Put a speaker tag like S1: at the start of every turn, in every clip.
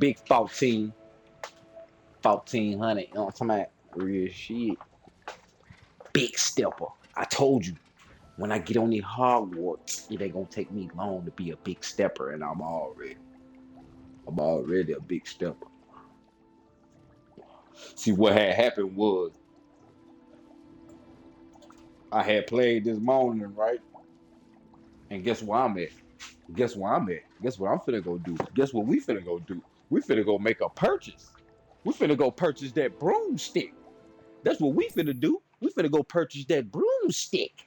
S1: Big 14, 1400. You know what I'm talking about? Real shit. Big stepper. I told you. When I get on the Hogwarts, it ain't gonna take me long to be a big stepper, and I'm already a big stepper. See what had happened was I had played this morning, right? And guess where I'm at? Guess where I'm at? Guess what I'm finna go do? Guess what we finna go do? We finna go make a purchase. We finna go purchase that broomstick. That's what we finna do. We finna go purchase that broomstick.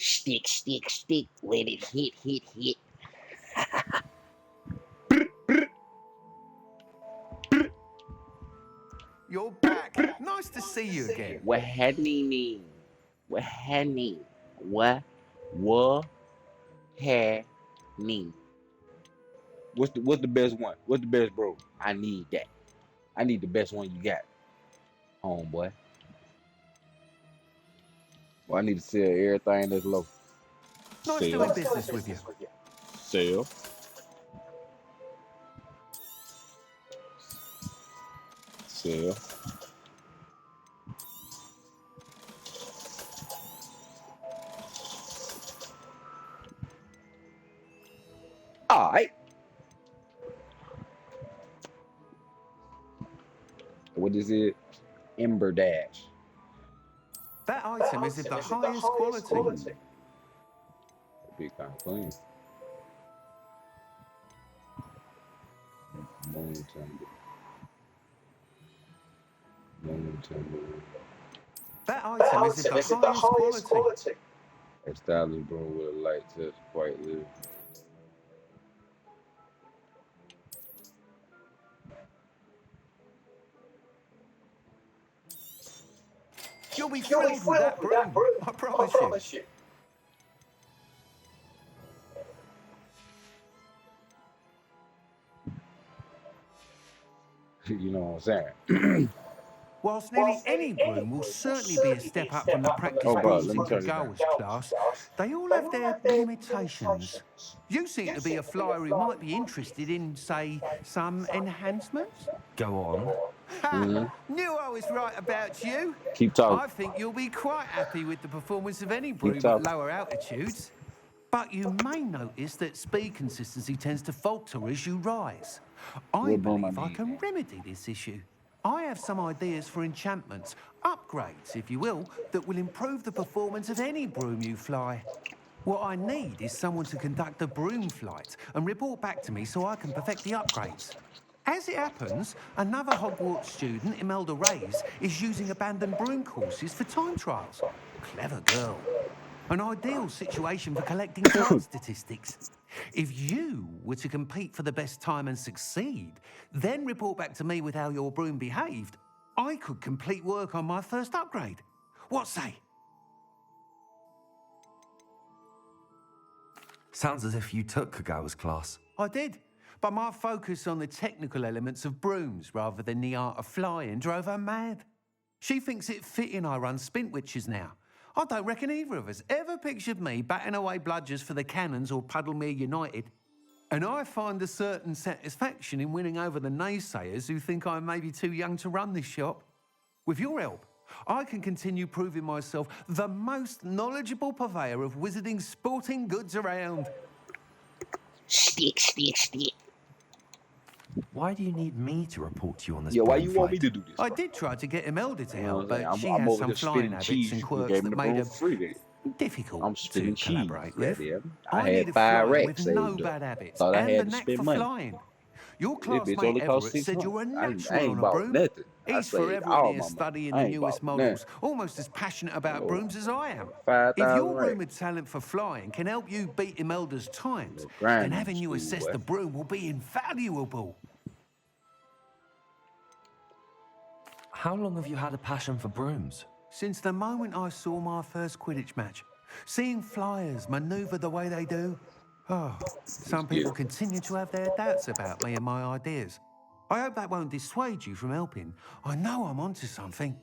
S1: Stick, stick, stick. Let it hit, hit, hit.
S2: You're back. Nice to see you again.
S1: What happening? What happening? What happening? What's the best one? What's the best bro? I need that. I need the best one you got, homeboy. Well, I need to sell everything that's low.
S2: Nice doing business with you.
S1: Sell. Sell. All right. What is it? Ember Dash.
S2: That item is of the highest quality.
S1: That'd be kind of clean. Moon Timber. Moon Timber.
S2: That item is of the highest quality.
S1: Established broom with a light touch, quite live.
S2: You'll be thrilled with that broom, I promise you.
S1: You know what I'm saying?
S2: Whilst nearly any broom will certainly be a step up from the practice brooms in Kagawa's class, they all have their limitations. You seem to be a flyer who might be interested in, say, some enhancements?
S3: Go on.
S2: Ha! Knew I was right about you.
S1: Keep talking.
S2: I think you'll be quite happy with the performance of any broom at lower altitudes. But you may notice that speed consistency tends to falter as you rise. I believe I can remedy this issue. I have some ideas for enchantments, upgrades, if you will, that will improve the performance of any broom you fly. What I need is someone to conduct a broom flight and report back to me so I can perfect the upgrades. As it happens, another Hogwarts student, Imelda Reyes, is using abandoned broom courses for time trials. Clever girl. An ideal situation for collecting flight statistics. If you were to compete for the best time and succeed, then report back to me with how your broom behaved, I could complete work on my first upgrade. What say?
S3: Sounds as if you took Kagawa's class.
S2: I did, but my focus on the technical elements of brooms rather than the art of flying drove her mad. She thinks it fitting I run Spintwitches now. I don't reckon either of us ever pictured me batting away bludgers for the Cannons or Puddlemere United. And I find a certain satisfaction in winning over the naysayers who think I'm maybe too young to run this shop. With your help, I can continue proving myself the most knowledgeable purveyor of wizarding sporting goods around.
S1: Stick, stick, stick.
S3: Why do you need me to report to you on this?
S1: Yeah, why
S3: broom
S1: you want me
S3: flight?
S1: to do this?
S2: I did try to get Imelda to help,
S1: what I'm
S2: but
S1: saying?
S2: she
S1: I'm
S2: has
S1: over
S2: some
S1: here
S2: flying
S1: spitting
S2: habits
S1: cheese.
S2: and
S1: You
S2: quirks
S1: gave me
S2: that
S1: the
S2: made
S1: broom
S2: her
S1: free then.
S2: difficult
S1: I'm
S2: to
S1: spitting cheese.
S2: collaborate with.
S1: Goddamn.
S2: I
S1: I
S2: need
S1: had
S2: a
S1: 5
S2: flyer
S1: racks
S2: with no
S1: saved
S2: bad
S1: up.
S2: habits
S1: Thought I
S2: and
S1: had
S2: the
S1: to
S2: knack
S1: spend
S2: for
S1: money.
S2: flying. Your
S1: This bitch
S2: classmate
S1: only cost
S2: Everett said
S1: 600.
S2: you're a
S1: I
S2: natural
S1: ain't
S2: on a
S1: bought
S2: broom.
S1: nothing. I
S2: He's
S1: saved
S2: forever in
S1: all
S2: here
S1: my money.
S2: studying
S1: I
S2: the
S1: ain't
S2: newest
S1: bought nothing.
S2: models, almost as passionate about brooms as I am.
S1: 5,000
S2: If your
S1: racks.
S2: rumoured talent for flying can help you beat Imelda's times,
S1: Little grind
S2: then
S1: in
S2: having you
S1: school,
S2: assess
S1: boy.
S2: the broom will be invaluable.
S3: How long have you had a passion for brooms?
S2: Since the moment I saw my first Quidditch match, seeing flyers manoeuvre the way they do, some people continue to have their doubts about me and my ideas. I hope that won't dissuade you from helping. I know I'm onto something.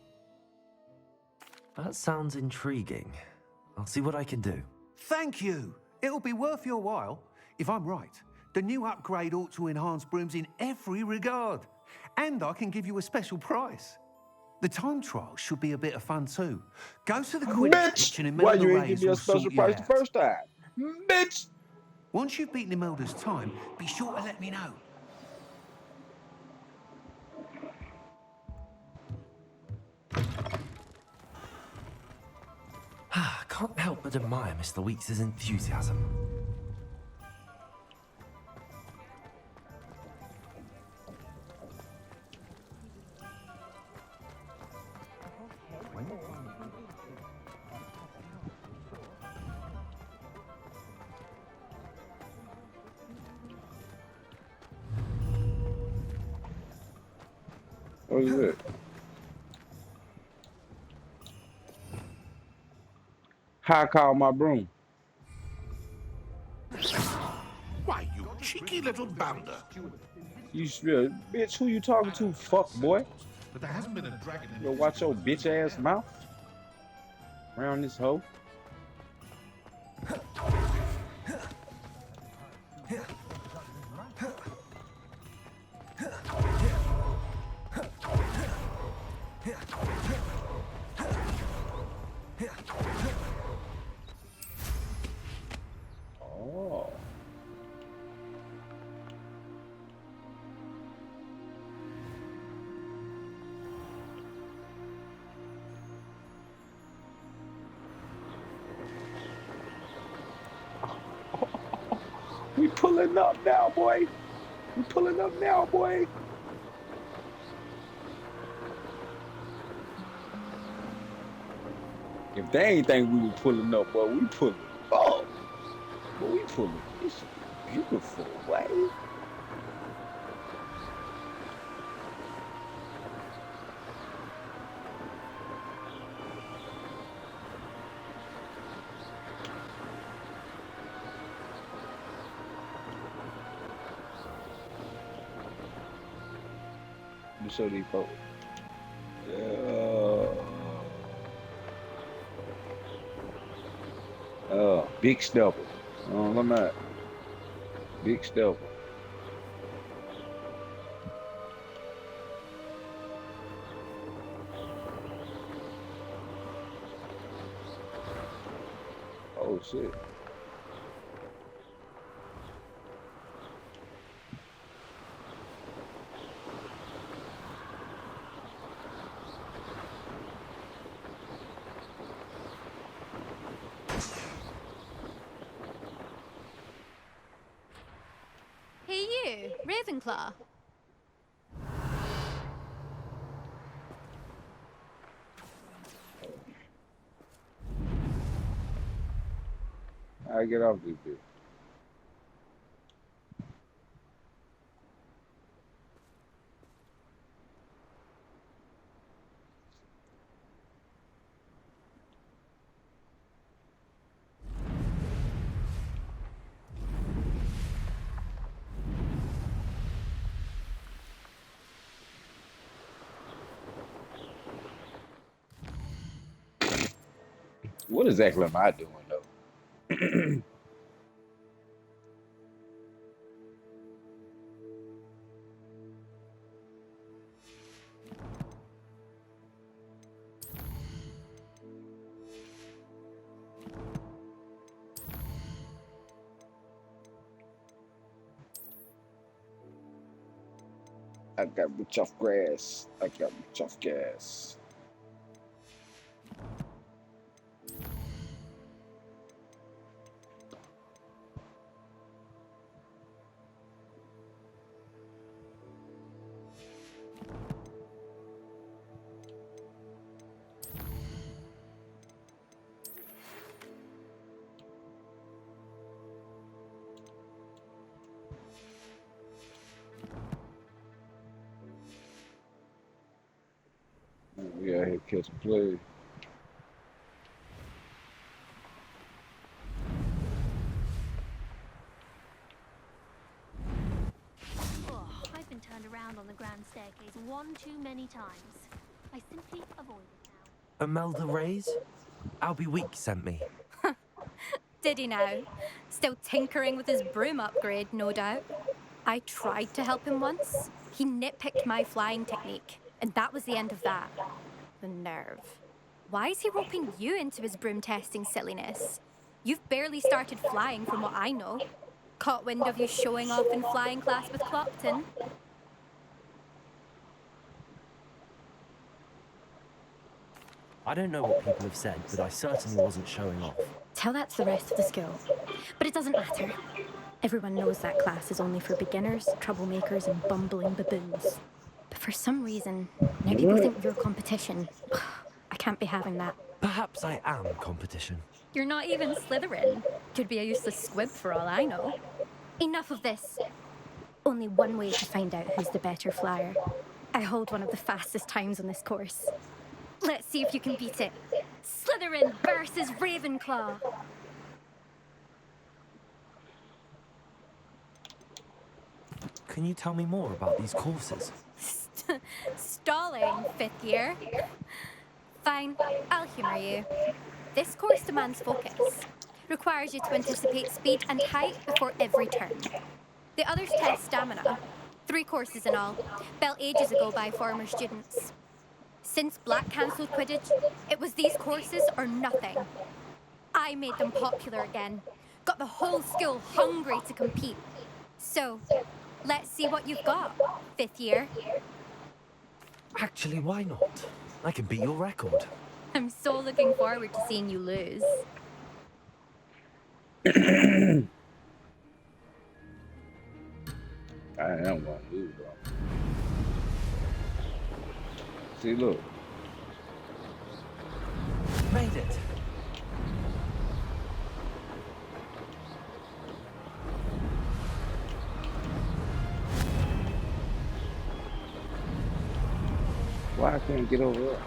S3: That sounds intriguing. I'll see what I can do.
S2: Thank you. It'll be worth your while. If I'm right, The new upgrade ought to enhance brooms in every regard. And I can give you a special price. The time trial should be a bit of fun too. Go to the Quidditch
S1: Bitch!
S2: pitch and
S1: Why
S2: Imelda
S1: you ain't give
S2: Reyes
S1: me a
S2: will
S1: special
S2: sort you
S1: price the
S2: out.
S1: first time? Bitch!
S2: Once you've beaten Imelda's time, be sure to let me know.
S3: I can't help but admire Mr. Weeks' enthusiasm.
S1: What is it? How I call my broom?
S4: Why, you cheeky little bounder.
S1: You should, bitch. Who you talking to, fuck boy?
S4: But there hasn't been a dragon in
S1: Yo,
S4: this
S1: watch your
S4: water
S1: bitch
S4: in
S1: ass
S4: forever.
S1: mouth around this hoe. Oh. We pulling up now, boy. We pulling up now, boy. If they ain't think we were pulling up, boy, we pulling up. Boy, we pulling. This shit beautiful, boy. Let me show these folks. Big stepper. Let me at. Big stepper. Oh shit.
S5: Hey you, Ravenclaw.
S1: I get off this bitch. What exactly am I doing though? I got rich off grass. I got rich off gas. We out here catching play.
S5: Oh, I've been turned around on the grand staircase one too many times. I simply avoid it now.
S3: Imelda Reyes? Albie Weeks sent me.
S6: Did he now? Still tinkering with his broom upgrade, no doubt. I tried to help him once. He nitpicked my flying technique, and that was the end of that. The nerve. Why is he roping you into his broom testing silliness? You've barely started flying from what I know. Caught wind of you showing off in flying class with Clopton.
S3: I don't know what people have said, but I certainly wasn't showing off.
S6: Tell that to the rest of the school. But it doesn't matter. Everyone knows that class is only for beginners, troublemakers, and bumbling baboons. But for some reason, now people think you're competition. I can't be having that.
S3: Perhaps I am competition.
S6: You're not even Slytherin. Could be a useless squib for all I know. Enough of this. Only one way to find out who's the better flyer. I hold one of the fastest times on this course. Let's see if you can beat it. Slytherin versus Ravenclaw.
S3: Can you tell me more about these courses?
S6: Stalling, fifth year. Fine, I'll humour you. This course demands focus. Requires you to anticipate speed and height before every turn. The others test stamina. 3 courses in all, built ages ago by former students. Since Black cancelled Quidditch, it was these courses or nothing. I made them popular again. Got the whole school hungry to compete. So, let's see what you've got, fifth year.
S3: Actually, why not? I can beat your record.
S6: I'm so looking forward to seeing you lose.
S1: I am gonna lose, bro. See, look.
S3: Made it.
S1: Why I can't get over there?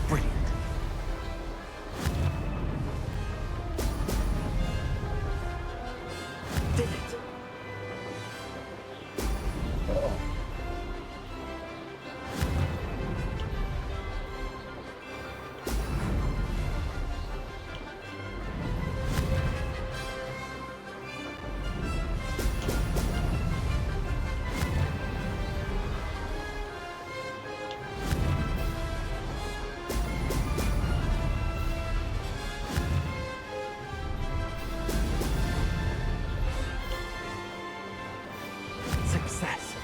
S3: Brilliant. Did it.
S1: Uh-oh.
S3: Success.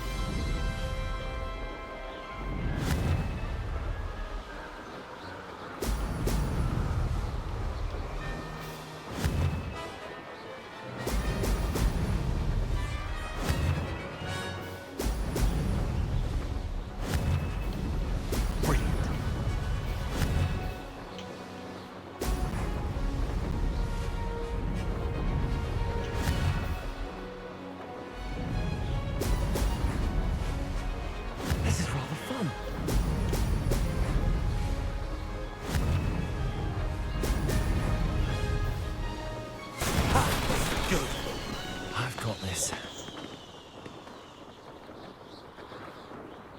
S3: Brilliant. This is rather fun. Ah, good. I've got this.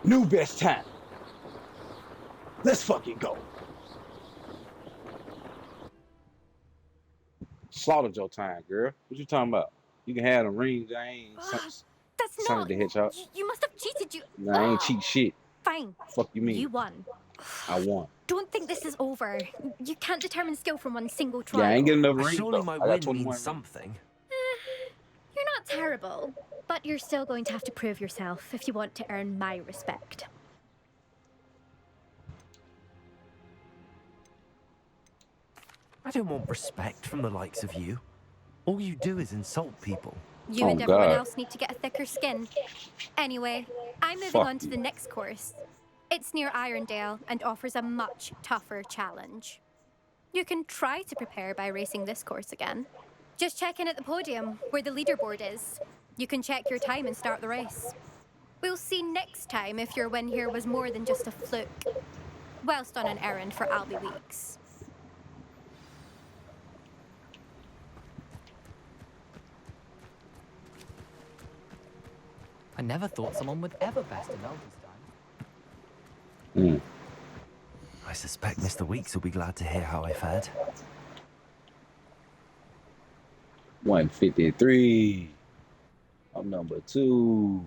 S1: New best time. Let's fucking go. Slaughtered your time, girl. What you talking about? You can have the rings. I ain't
S6: That's
S1: Sonic
S6: not...
S1: the Hedgehog.
S6: You must have cheated, you...
S1: Nah, I ain't cheat shit.
S6: Fine.
S1: Fuck you mean?
S6: You won.
S1: I won.
S6: Don't think this is over. You can't determine skill from one single
S1: Yeah, I
S6: trial.
S1: ain't getting enough rings.
S3: Surely
S1: though.
S3: my
S1: I got
S3: win
S1: 21
S3: means
S1: rings.
S3: something.
S6: You're not terrible, but you're still going to have to prove yourself if you want to earn my respect.
S3: I don't want respect from the likes of you. All you do is insult people.
S6: You
S1: Oh,
S6: and everyone
S1: God.
S6: else need to get a thicker skin. Anyway, I'm moving
S1: Fuck
S6: on to
S1: you.
S6: the next course. It's near Irondale and offers a much tougher challenge. You can try to prepare by racing this course again. Just check in at the podium, where the leaderboard is. You can check your time and start the race. We'll see next time if your win here was more than just a fluke. Whilst on an errand for Albie Weeks.
S3: I never thought someone would ever best in Elder's
S1: Mm.
S3: I suspect Mr. Weeks will be glad to hear how I fared.
S1: 153. I'm number 2.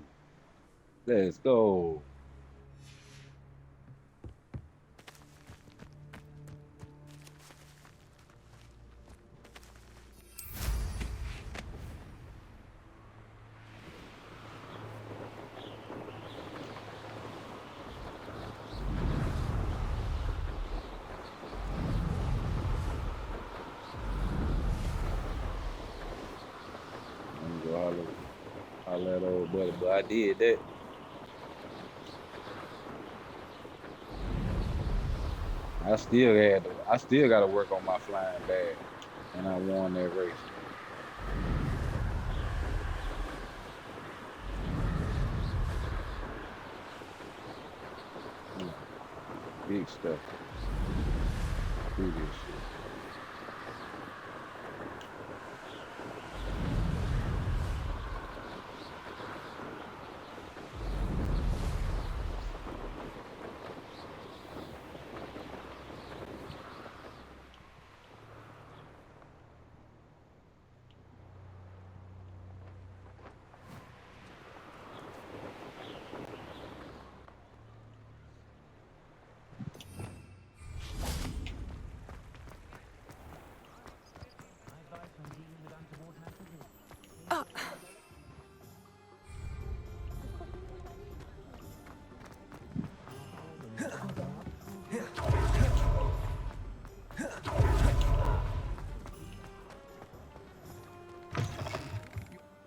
S1: Let's go. I let old buddy, but I did that. I still got to work on my flying bad, and I won that race. Big stuff. Do this shit.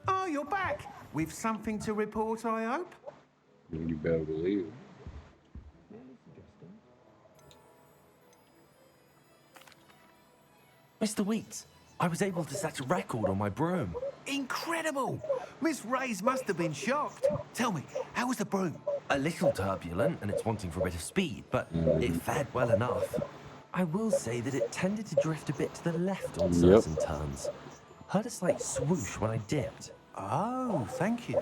S2: Oh, you're back. With something to report, I hope?
S1: You better believe it.
S3: Mr. Weeks, I was able to set a record on my broom.
S2: Incredible! Miss Ray's must have been shocked. Tell me, how was the broom?
S3: A little turbulent, and it's wanting for a bit of speed, but it fared well enough. I will say that it tended to drift a bit to the left on certain turns. Heard a slight swoosh when I dipped.
S2: Oh, thank you.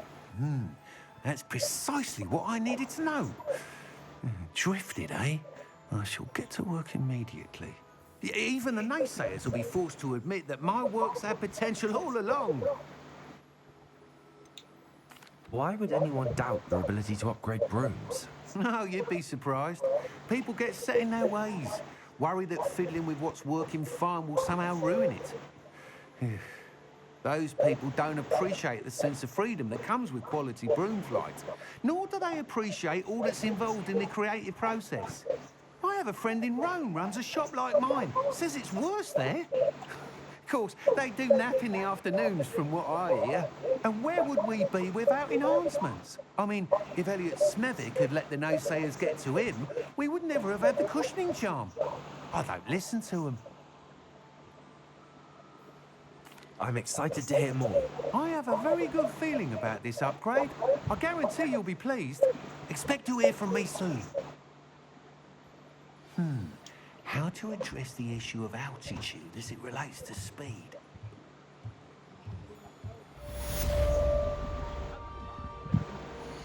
S2: That's precisely what I needed to know. Drifted, eh? I shall get to work immediately. Even the naysayers will be forced to admit that my work's had potential all along.
S3: Why would anyone doubt your ability to upgrade brooms?
S2: No, you'd be surprised. People get set in their ways, worry that fiddling with what's working fine will somehow ruin it. Those people don't appreciate the sense of freedom that comes with quality broom flight, nor do they appreciate all that's involved in the creative process. I have a friend in Rome runs a shop like mine. Says it's worse there. Of course, they do nap in the afternoons from what I hear. And where would we be without enhancements? I mean, if Elliot Smethwick had let the naysayers get to him, we would never have had the cushioning charm. I don't listen to them.
S3: I'm excited to hear more.
S2: I have a very good feeling about this upgrade. I guarantee you'll be pleased. Expect to hear from me soon. How to address the issue of altitude as it relates to speed?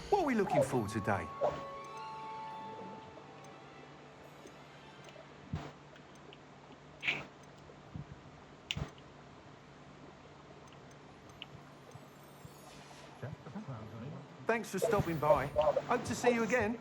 S2: What are we looking for today? Thanks for stopping by. Hope to see you again.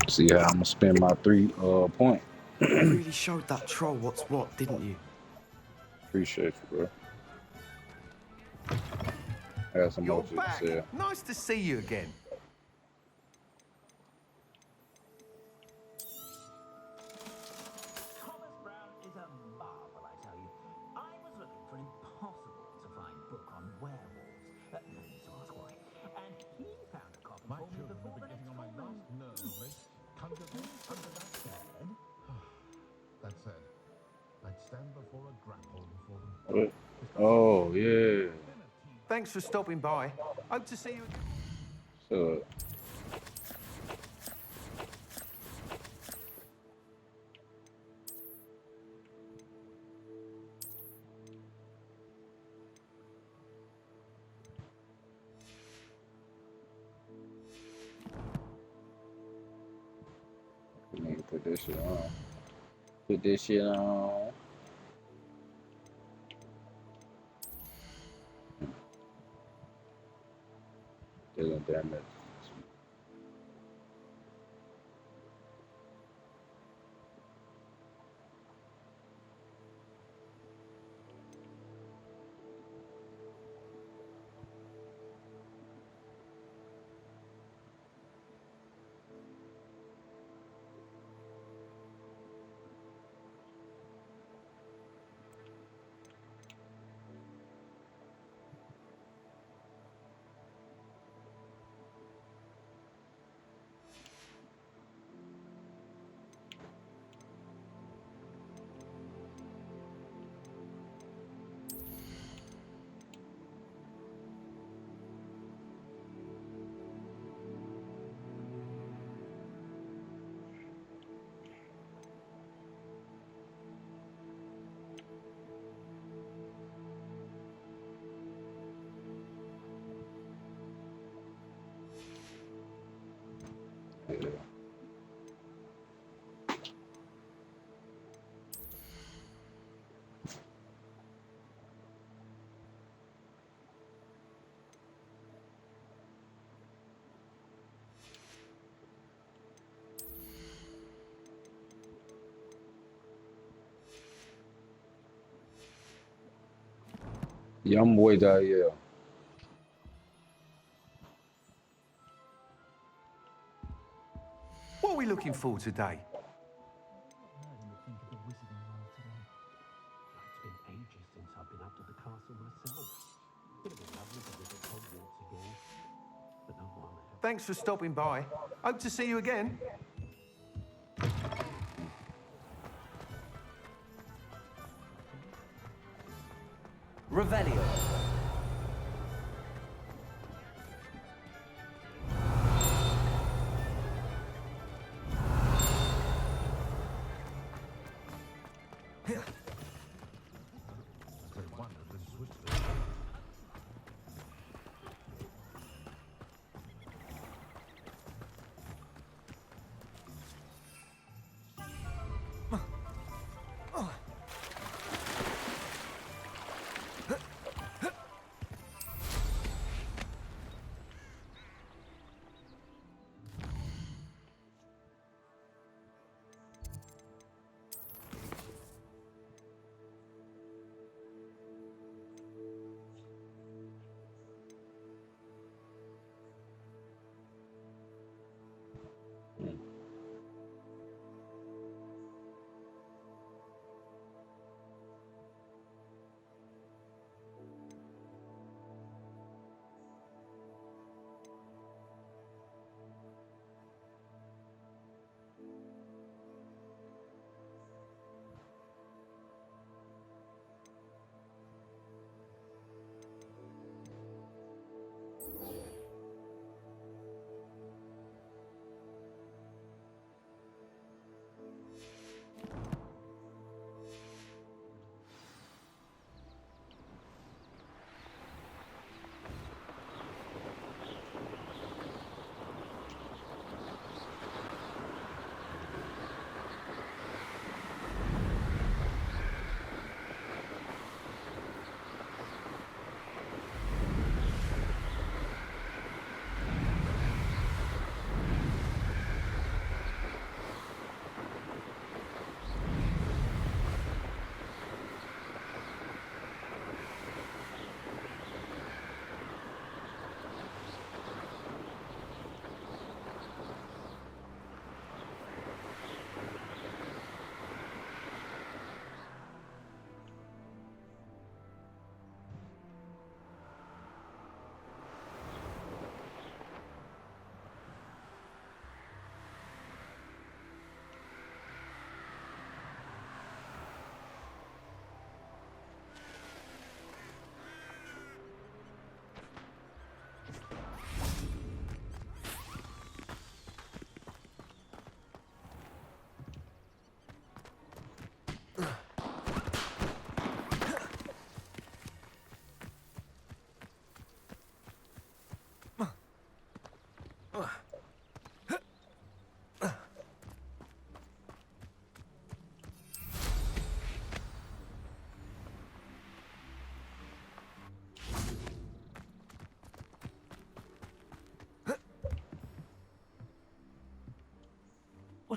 S1: See how I'm gonna spend my 3 point.
S3: You really showed that troll what's what, didn't you?
S1: Appreciate you, bro. I got some more
S2: You're
S1: shit to
S2: back.
S1: say.
S2: Nice to see you again.
S7: Thomas Brown is a marvel, I tell you. I was looking for an impossible to find book on werewolves. No need to ask why. And he found a copy
S4: My
S7: for me
S4: children
S7: before
S4: will
S7: the
S4: be getting
S7: next
S4: on my
S7: woman.
S4: last nerve of late. Conjure me under that bed. That said, I'd stand before a grapple before them.
S1: What? Oh yeah.
S2: Thanks for stopping by. Hope to see you again.
S1: So we need to put this shit on. Put this shit on. Damn it. Yeah. Young boy die, yeah.
S2: What are we looking for today?
S7: Heard anything of the wizarding world today? It's been ages since I've been up to the castle myself. Would have been lovely to visit Hogwarts again, but no one there.
S2: Thanks for stopping by. Hope to see you again.
S3: Revelio.
S4: They wonder this swiftly.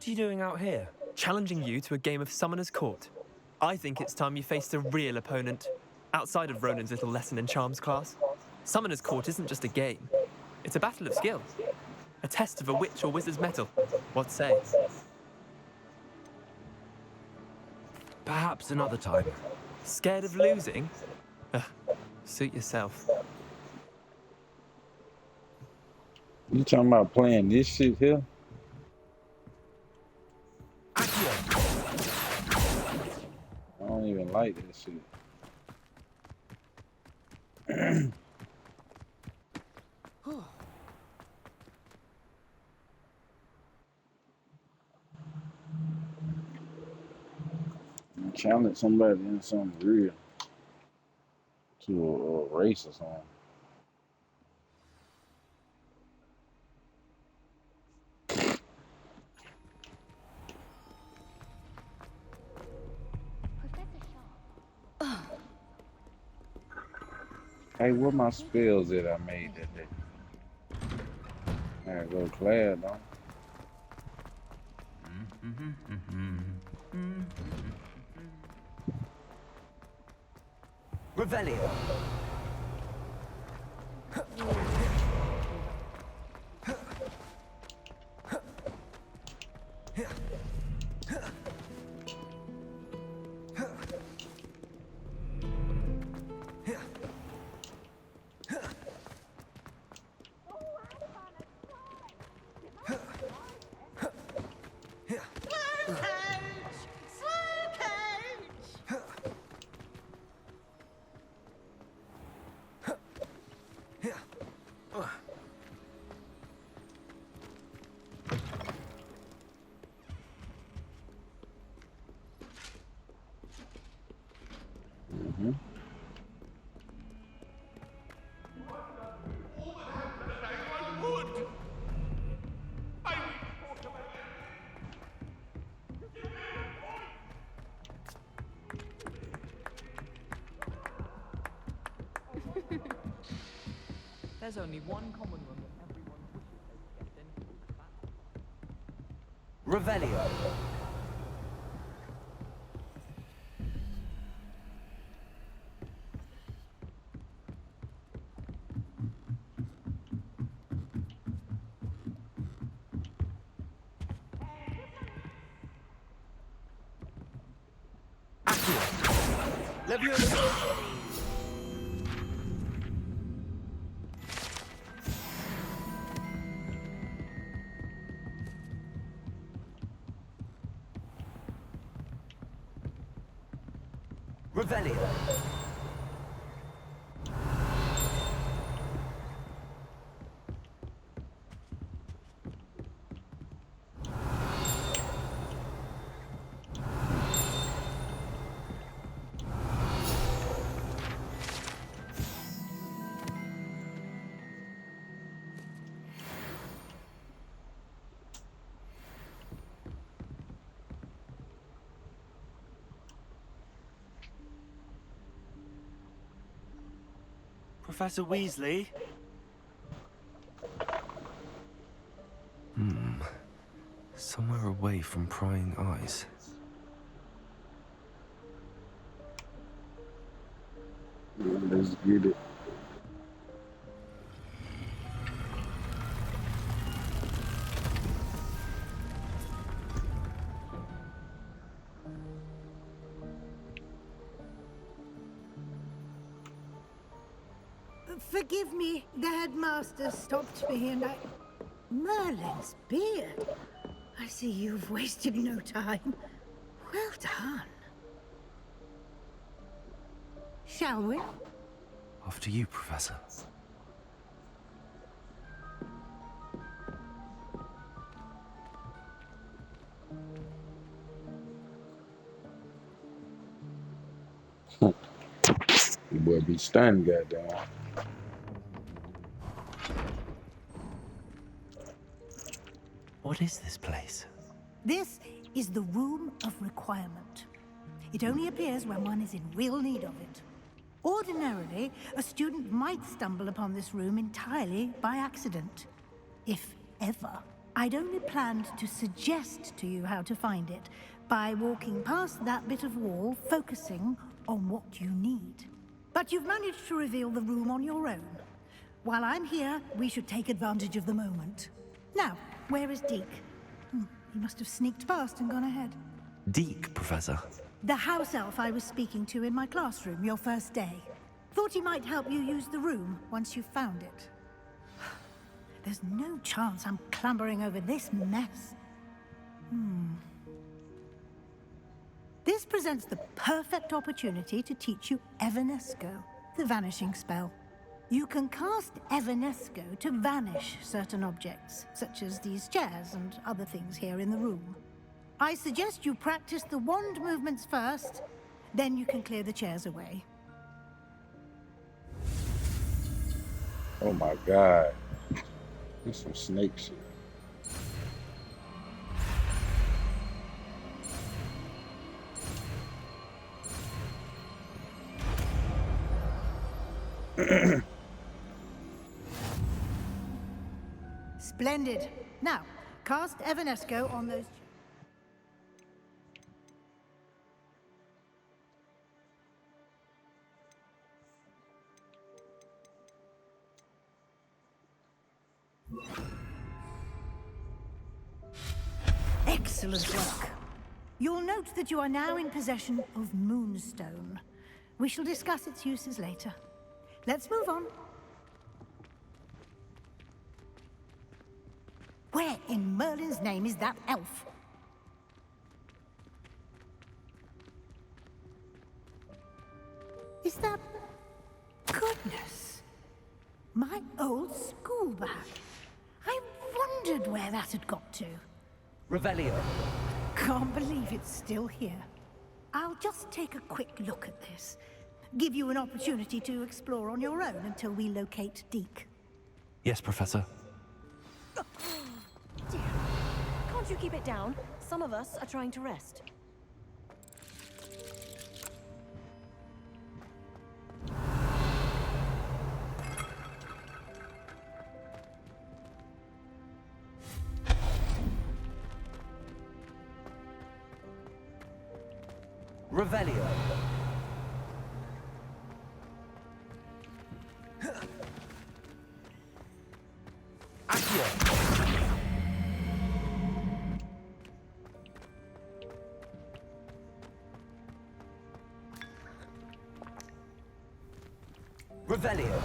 S3: What are you doing out here?
S8: Challenging you to a game of Summoner's Court. I think it's time you faced a real opponent, outside of Ronan's little lesson in charms class. Summoner's Court isn't just a game. It's a battle of skill. A test of a witch or wizard's mettle. What say?
S3: Perhaps another time.
S8: Scared of losing? Ugh, suit yourself.
S1: You talking about playing this shit here? I don't even like that shit. Challenge somebody in something real to a race or something. Hey, where my spells that I made that day? I gotta go to class, though.
S3: Revelio.
S8: There's only one common room that everyone wishes they could get in.
S3: Revelio. Revelio.
S9: Professor Weasley?
S3: Somewhere away from prying eyes.
S1: Let's get it.
S10: Forgive me, the headmaster stopped me and I... Merlin's beard. I see you've wasted no time. Well done. Shall we?
S3: After you, Professor.
S1: You boy be stunned, goddamn.
S3: What is this place?
S10: This is the Room of Requirement. It only appears when one is in real need of it. Ordinarily, a student might stumble upon this room entirely by accident. If ever. I'd only planned to suggest to you how to find it by walking past that bit of wall, focusing on what you need. But you've managed to reveal the room on your own. While I'm here, we should take advantage of the moment. Now, where is Deke? He must have sneaked past and gone ahead.
S3: Deke, Professor.
S10: The house elf I was speaking to in my classroom your first day. Thought he might help you use the room once you've found it. There's no chance I'm clambering over this mess. This presents the perfect opportunity to teach you Evanesco, the vanishing spell. You can cast Evanesco to vanish certain objects, such as these chairs and other things here in the room. I suggest you practice the wand movements first, then you can clear the chairs away.
S1: Oh my god. There's some snake shit.
S10: Splendid. Now, cast Evanesco on those... Excellent work. You'll note that you are now in possession of Moonstone. We shall discuss its uses later. Let's move on. Where in Merlin's name is that elf? Is that... Goodness! My old school bag. I wondered where that had got to.
S11: Revelio.
S10: Can't believe it's still here. I'll just take a quick look at this. Give you an opportunity to explore on your own until we locate Deke.
S3: Yes, Professor.
S12: Dear, can't you keep it down? Some of us are trying to rest.
S11: Revelio. Accio. Revelio.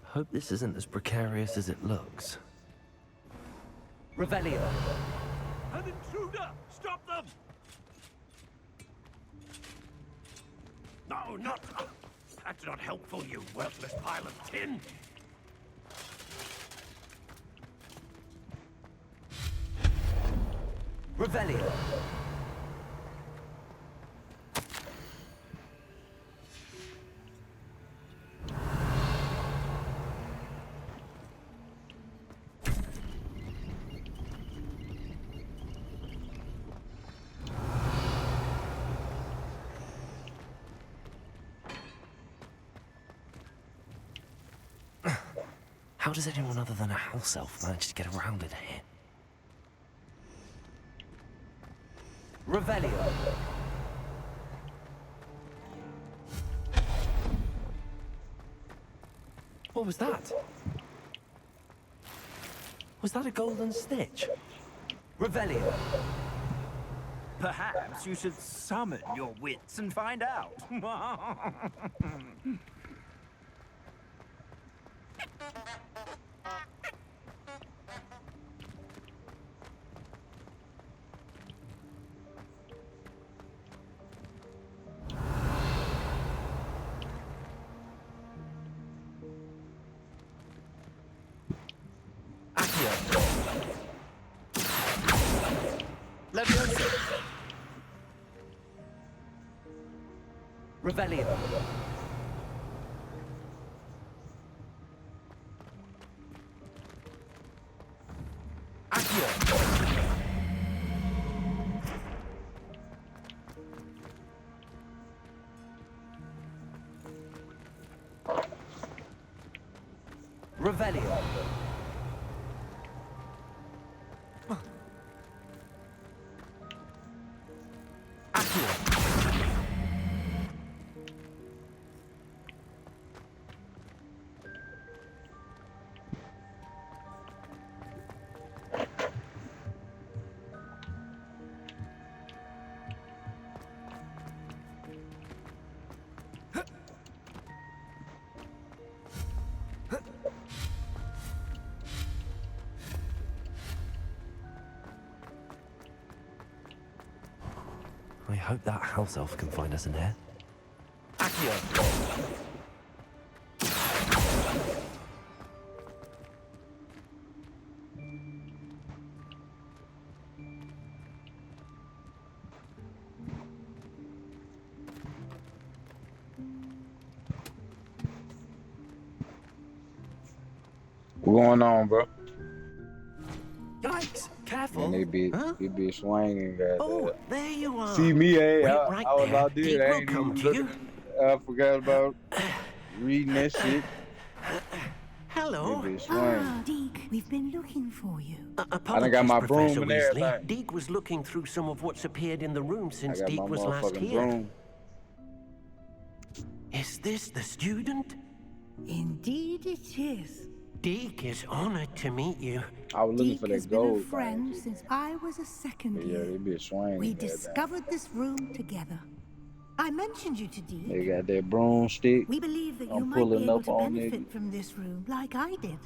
S3: Hope this isn't as precarious as it looks.
S11: Revelio.
S9: An intruder! Stop them! No, not... That's not helpful, you worthless pile of tin!
S11: Revelio.
S3: How does anyone other than a house elf manage to get around in here?
S11: Revelio.
S3: What was that? Was that a golden stitch?
S11: Revelio.
S13: Perhaps you should summon your wits and find out.
S11: Leviosa. Revelio. Accio. Revelio.
S3: I hope that house elf can find us in here.
S11: Accio.
S1: What's going on, bro?
S11: Yikes! Careful.
S1: And they be
S11: Huh?
S1: swinging at
S11: Oh, there you are.
S1: See me, hey,
S11: Wait
S1: I
S11: right
S1: was
S11: there.
S1: out there.
S11: Deek
S1: I
S11: will
S1: ain't
S11: come
S1: even
S11: to
S1: looking.
S11: you.
S1: I forgot about reading that shit.
S11: Hello.
S1: They be swinging.
S10: Ah, Deke, we've been looking for you.
S1: I done
S11: Apologies,
S1: got my
S11: Professor
S1: broom and
S11: Weasley.
S1: everything.
S11: Deek was looking through some of what's appeared in the room
S1: I
S11: since
S1: got my
S11: Deek was last
S1: motherfucking
S11: here.
S1: broom.
S11: Is this the student?
S10: Indeed it is.
S11: Deek is honored to meet you.
S1: I was looking
S10: Deke
S1: for
S10: has
S1: that
S10: been a
S1: gold
S10: friend
S1: thing.
S10: since I was a second
S1: Yeah,
S10: year.
S1: they be swinging.
S10: We
S1: that thing.
S10: discovered this room together. I mentioned you to Deke.
S1: They got that broomstick.
S10: We believe that you
S1: I'm
S10: might be
S1: pulling
S10: able
S1: up
S10: to
S1: on
S10: benefit
S1: niggas.
S10: from this room like I did.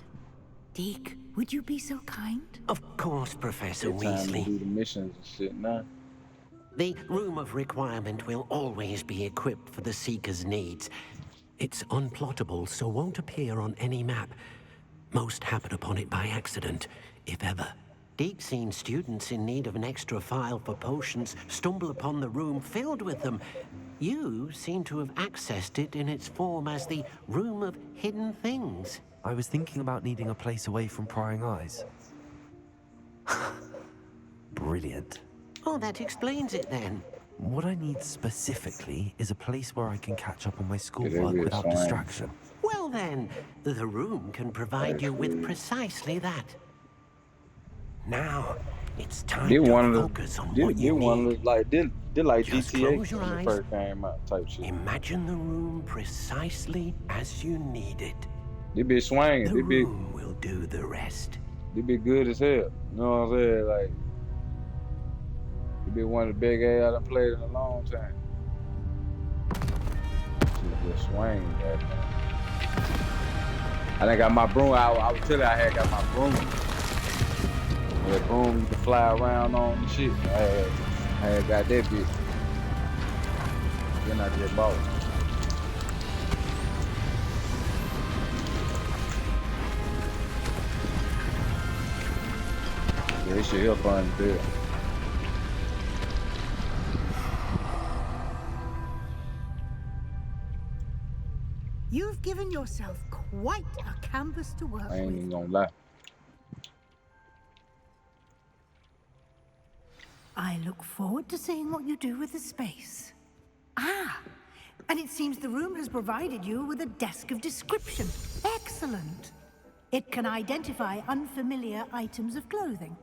S10: Deke, would you be so kind?
S11: Of course, Professor
S1: It's time to
S11: Weasley.
S1: do the missions and shit now.
S11: The room of requirement will always be equipped for the Seeker's needs. It's unplottable, so won't appear on any map. Most happen upon it by accident, if ever. Deek's seen students in need of an extra file for potions stumble upon the room filled with them. You seem to have accessed it in its form as the Room of Hidden Things.
S3: I was thinking about needing a place away from prying eyes. Brilliant.
S11: Oh, that explains it then.
S3: What I need specifically is a place where I can catch up on my
S1: Yeah,
S3: schoolwork
S1: they be
S3: without
S1: swinging.
S3: distraction.
S11: Well then, the room can provide you with precisely that. Now, it's time
S1: Did
S11: to
S1: one of
S11: focus on
S1: the
S11: what you
S1: did one
S11: need.
S1: of the, like did like
S11: Just
S1: GTA
S11: close your
S1: when it
S11: eyes.
S1: first came out type shit.
S11: Imagine the room precisely as you need it.
S1: They be swinging.
S11: The room will do the rest.
S1: They be good as hell. You know what I'm saying? Like they be one of the big ass I done played in a long time. She just swinging that man. I done got my broom. I was telling you I had got my broom. That broom you can fly around on and shit. I had got that bitch. Then I just bought it. Yeah, this shit here fun to do.
S10: You've given yourself quite a canvas to work
S1: I ain't
S10: with.
S1: even gonna lie.
S10: I look forward to seeing what you do with the space. Ah, and it seems the room has provided you with a desk of description. Excellent. It can identify unfamiliar items of clothing.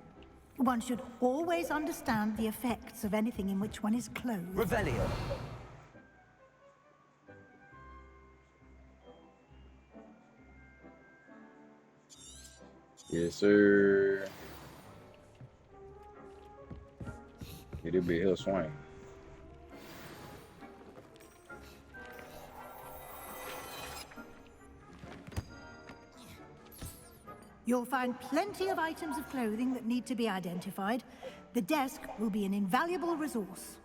S10: One should always understand the effects of anything in which one is clothed.
S11: Revelio.
S1: Yes, sir. It'll be a hill swing.
S10: You'll find plenty of items of clothing that need to be identified. The desk will be an invaluable resource.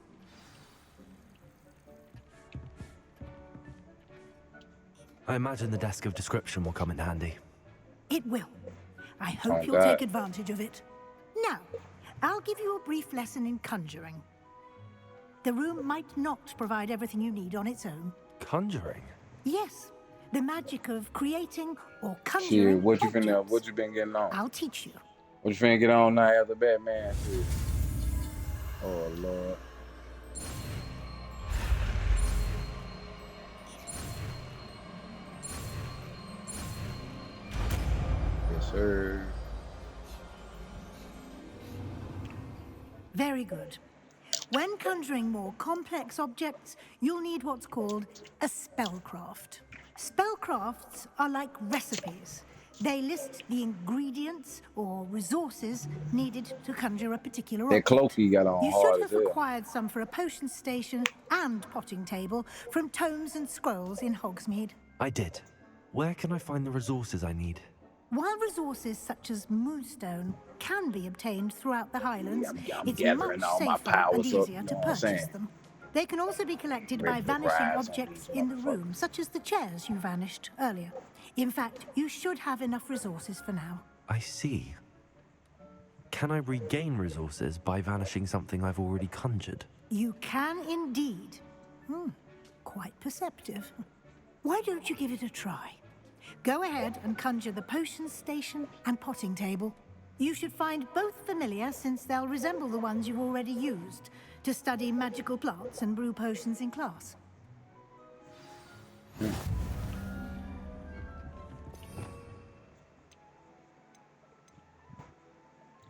S3: I imagine the desk of description will come in handy.
S10: It will. I hope
S1: Oh,
S10: you'll
S1: God.
S10: take advantage of it. Now, I'll give you a brief lesson in conjuring. The room might not provide everything you need on its own.
S3: Conjuring?
S10: Yes, the magic of creating or
S1: Shit,
S10: conjuring
S1: what you
S10: objects.
S1: been getting on?
S10: I'll teach you.
S1: What you finna get on now after Batman shit? Oh Lord. Yes, sir.
S10: Very good. When conjuring more complex objects, you'll need what's called a spellcraft. Spellcrafts are like recipes. They list the ingredients or resources needed to conjure a particular
S1: That
S10: object.
S1: cloak he got on
S10: You
S1: hard
S10: should
S1: as
S10: have
S1: hell.
S10: acquired some for a potion station and potting table from tomes and scrolls in Hogsmeade.
S3: I did. Where can I find the resources I need?
S10: While resources such as moonstone can be obtained throughout the Highlands,
S1: I'm
S10: it's
S1: gathering
S10: much
S1: all my
S10: safer and
S1: powers up,
S10: easier
S1: you
S10: to
S1: know what I'm
S10: purchase
S1: saying?
S10: them. They can also be collected
S1: Ready
S10: by
S1: to
S10: vanishing
S1: rise on
S10: objects
S1: these
S10: in the
S1: motherfuckers.
S10: room, such as the chairs you vanished earlier. In fact, you should have enough resources for now.
S3: I see. Can I regain resources by vanishing something I've already conjured?
S10: You can indeed. Quite perceptive. Why don't you give it a try? Go ahead and conjure the potion station and potting table. You should find both familiar, since they'll resemble the ones you've already used to study magical plants and brew potions in class.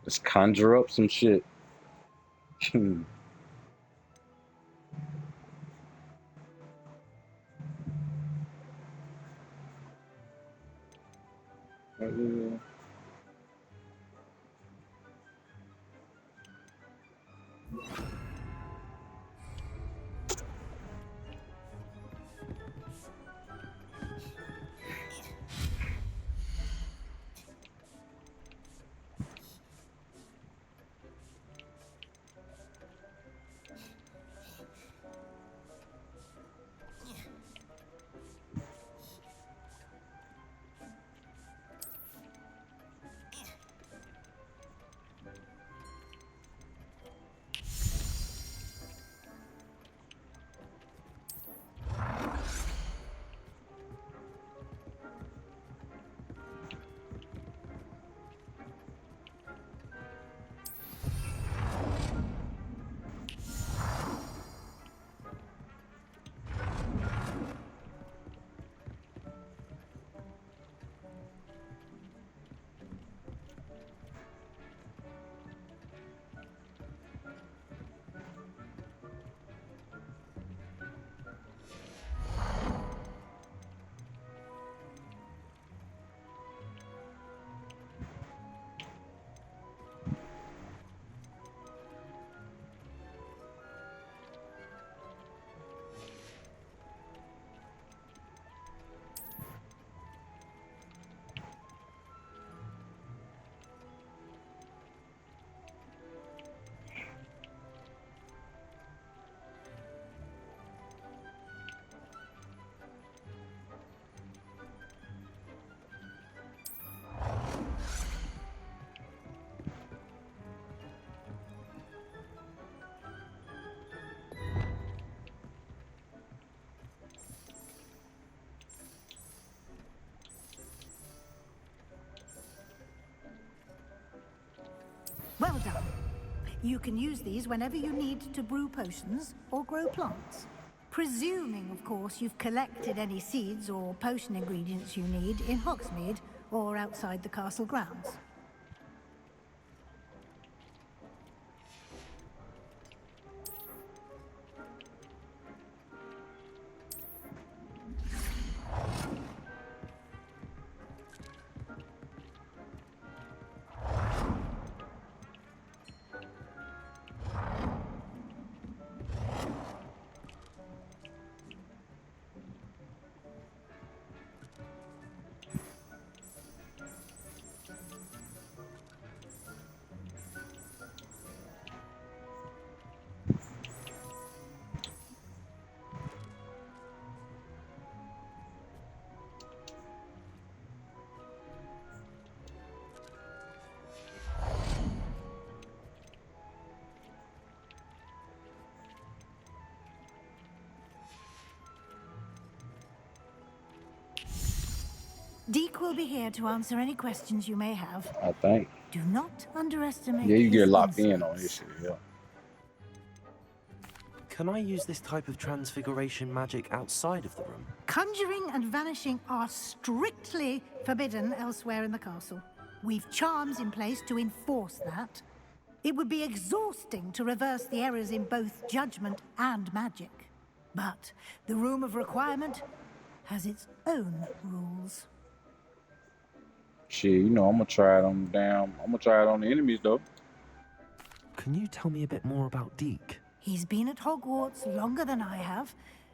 S1: Let's conjure up some shit.
S10: Well done. You can use these whenever you need to brew potions or grow plants. Presuming, of course, you've collected any seeds or potion ingredients you need in Hogsmeade or outside the castle grounds. Deke will be here to answer any questions you may have.
S1: I think.
S10: Do not underestimate
S1: Yeah, you
S10: his
S1: get locked in
S10: insights.
S1: on this shit. Yeah.
S3: Can I use this type of transfiguration magic outside of the room?
S10: Conjuring and vanishing are strictly forbidden elsewhere in the castle. We've charms in place to enforce that. It would be exhausting to reverse the errors in both judgment and magic. But the Room of Requirement has its own rules.
S1: Shit, you know, I'm gonna try it on the enemies though.
S3: Can you tell me a bit more about Deke?
S10: He's been at Hogwarts longer than I have,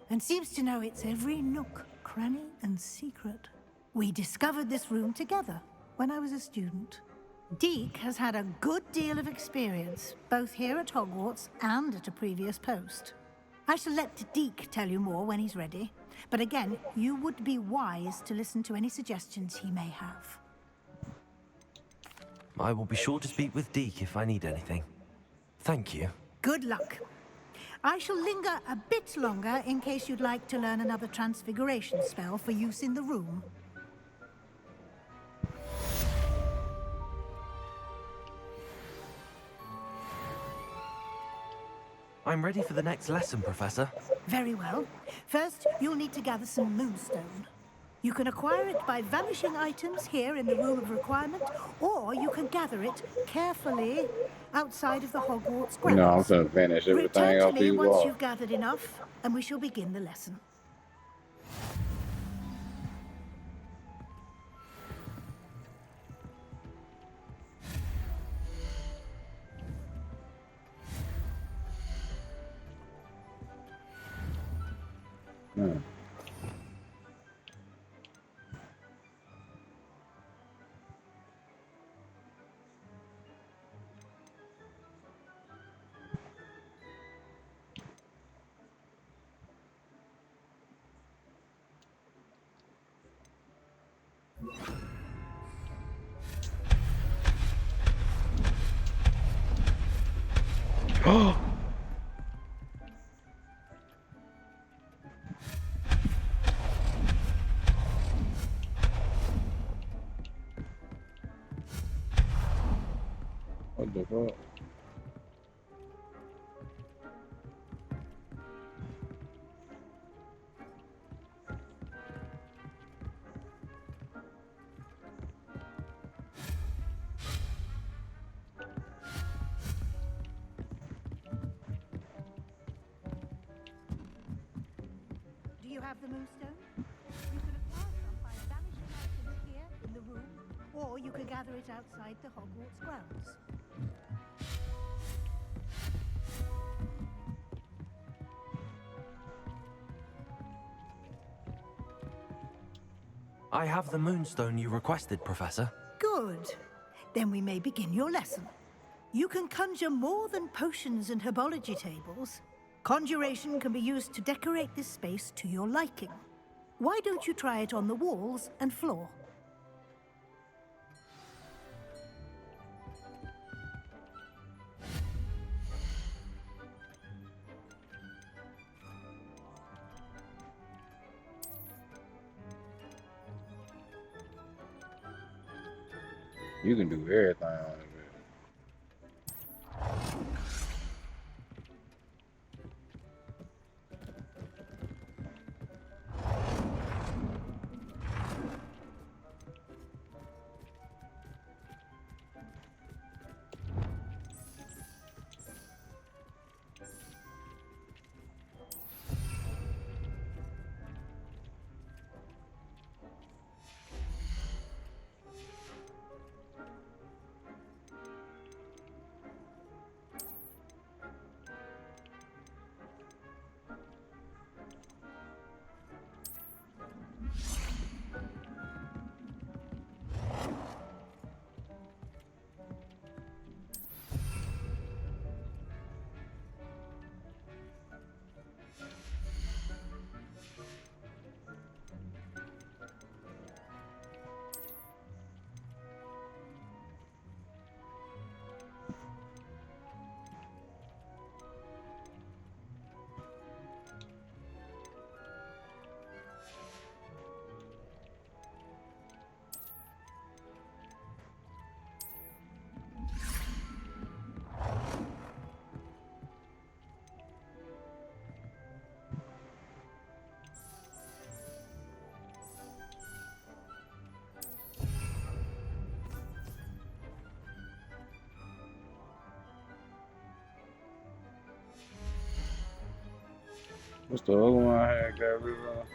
S10: and seems to know its every nook, cranny, and secret. We discovered this room together when I was a student. Deke has had a good deal of experience, both here at Hogwarts and at a previous post. I shall let Deke tell you more when he's ready, but again, you would be wise to listen to any suggestions he may have.
S3: I will be sure to speak with Deke if I need anything. Thank you.
S10: Good luck. I shall linger a bit longer in case you'd like to learn another transfiguration spell for use in the room.
S3: I'm ready for the next lesson, Professor.
S10: Very well. First, you'll need to gather some moonstone. You can acquire it by vanishing items here in the Room of Requirement, or you can gather it carefully outside of the Hogwarts grounds.
S1: No, I'm gonna vanish everything
S10: Return
S1: off
S10: to me
S1: these
S10: once
S1: walls.
S10: you've gathered enough, and we shall begin the lesson.
S1: What the fuck?
S10: Do you have the moonstone? You can acquire some by vanishing items here in the room, or you can gather it outside the Hogwarts grounds.
S3: I have the moonstone you requested, Professor.
S10: Good. Then we may begin your lesson. You can conjure more than potions and herbology tables. Conjuration can be used to decorate this space to your liking. Why don't you try it on the walls and floor?
S1: You can do everything on it. What's the other one I had got rid of?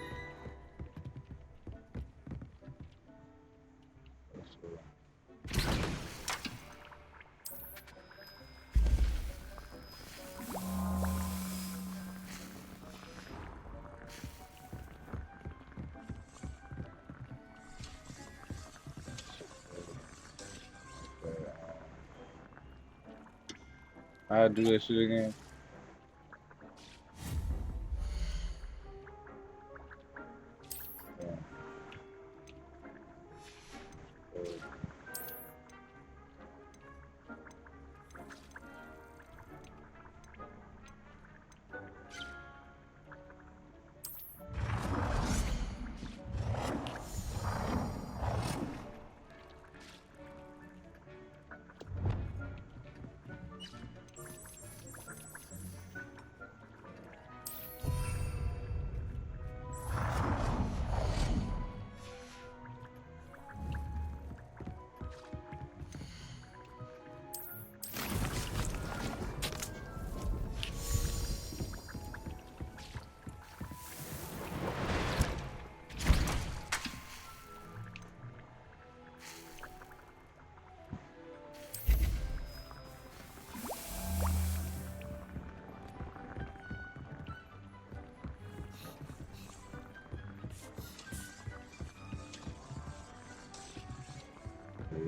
S1: I do that shit again.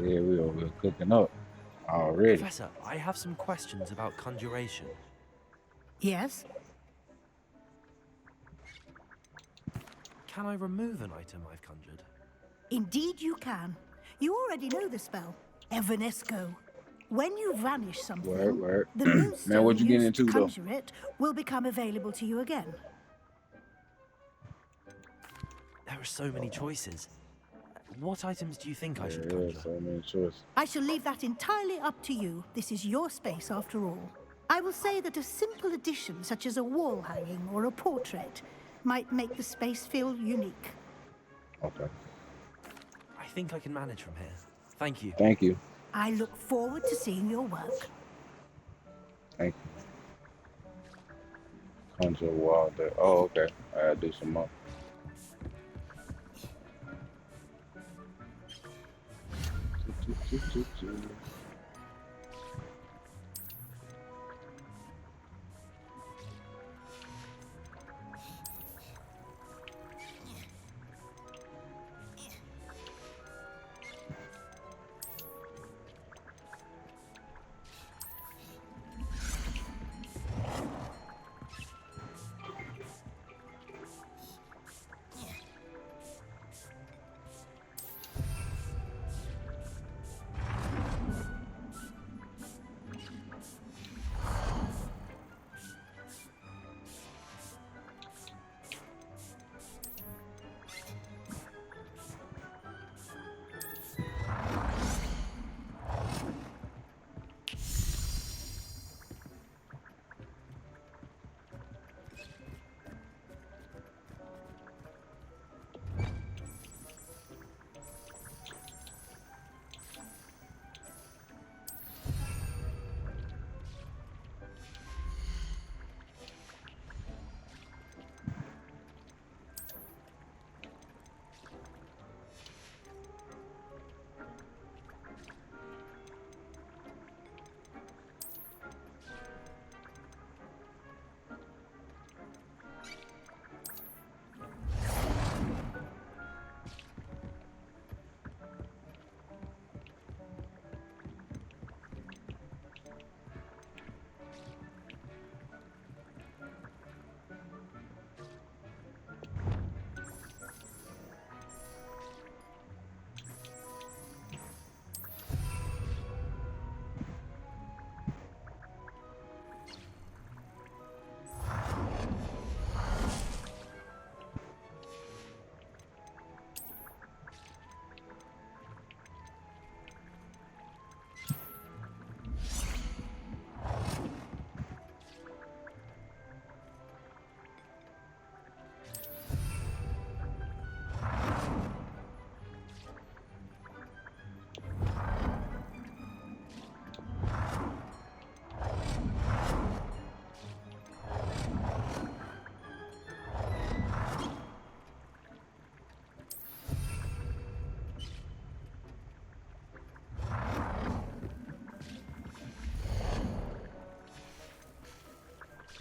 S1: Yeah, we over here cooking up already.
S3: Professor, I have some questions about conjuration.
S10: Yes?
S3: Can I remove an item I've conjured?
S10: Indeed you can. You already know the spell, Evanesco. When you vanish something,
S1: Word.
S10: the
S1: Man, what
S10: moonstone
S1: you getting
S10: used to
S1: into though?
S10: conjure it will become available to you again.
S3: There are so many choices. What items do you think I should
S1: Yeah,
S3: conjure?
S1: so many choices.
S10: I shall leave that entirely up to you. This is your space after all. I will say that a simple addition such as a wall hanging or a portrait might make the space feel unique.
S1: Okay.
S3: I think I can manage from here. Thank you.
S1: Thank you.
S10: I look forward to seeing your work.
S1: Thank you. Conjure wall there. Oh, okay. I gotta do some more.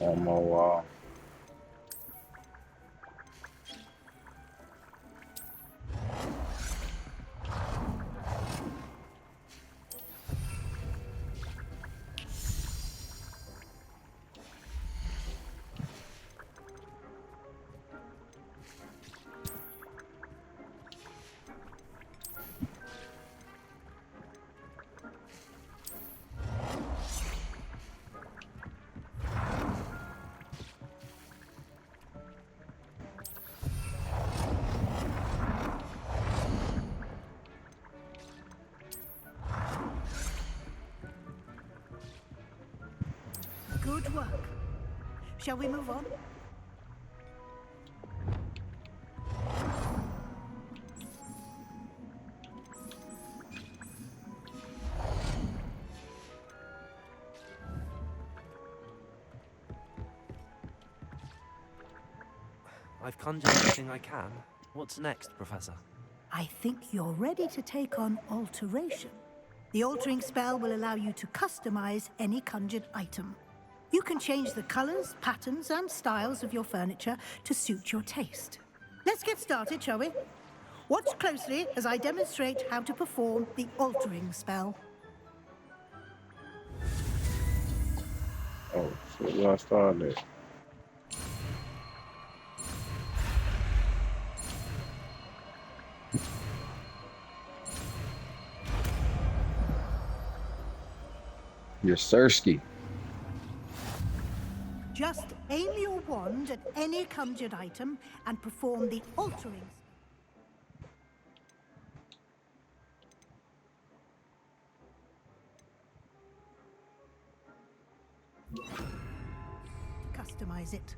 S1: On my wall.
S10: Good work. Shall we move on?
S3: I've conjured everything I can. What's next, Professor?
S10: I think you're ready to take on alteration. The altering spell will allow you to customize any conjured item. You can change the colors, patterns, and styles of your furniture to suit your taste. Let's get started, shall we? Watch closely as I demonstrate how to perform the altering spell.
S1: Oh, shit, where I started at? You're Sersky.
S10: Just aim your wand at any conjured item and perform the altering. Customize it.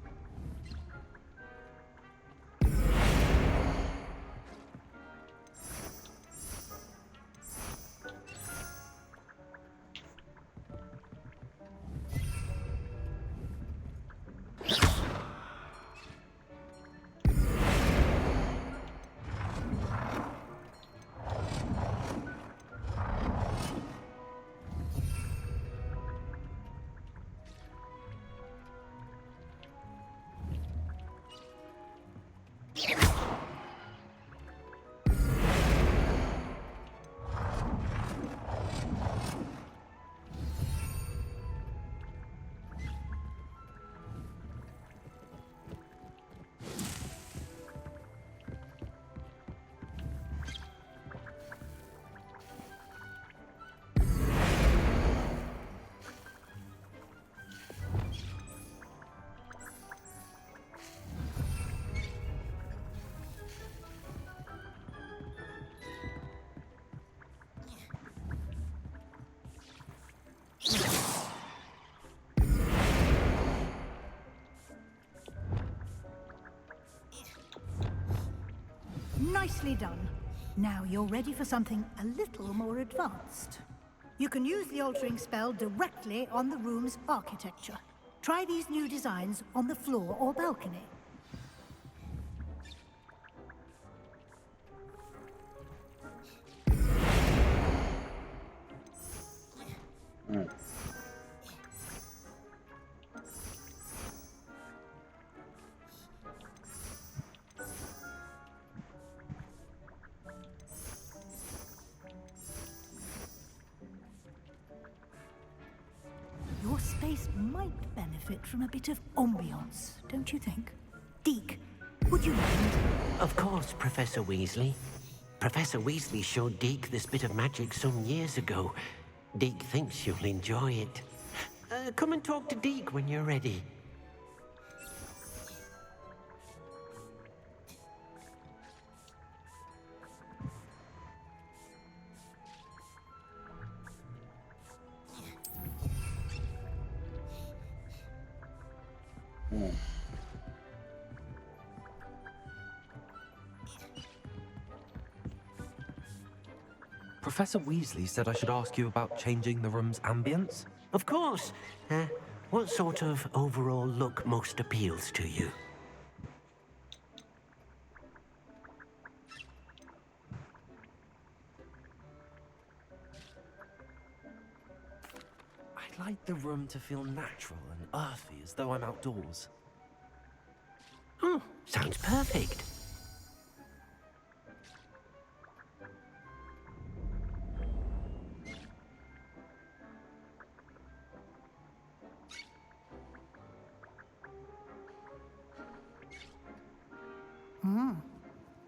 S10: Nicely done. Now you're ready for something a little more advanced. You can use the altering spell directly on the room's architecture. Try these new designs on the floor or balcony. Your space might benefit from a bit of ambiance, don't you think? Deke, would you mind?
S11: Of course, Professor Weasley. Professor Weasley showed Deke this bit of magic some years ago. Deke thinks you'll enjoy it. Come and talk to Deke when you're ready.
S3: Professor Weasley said I should ask you about changing the room's ambience.
S11: Of course. What sort of overall look most appeals to you?
S3: I I'd like the room to feel natural and earthy, as though I'm outdoors.
S11: Oh, sounds perfect.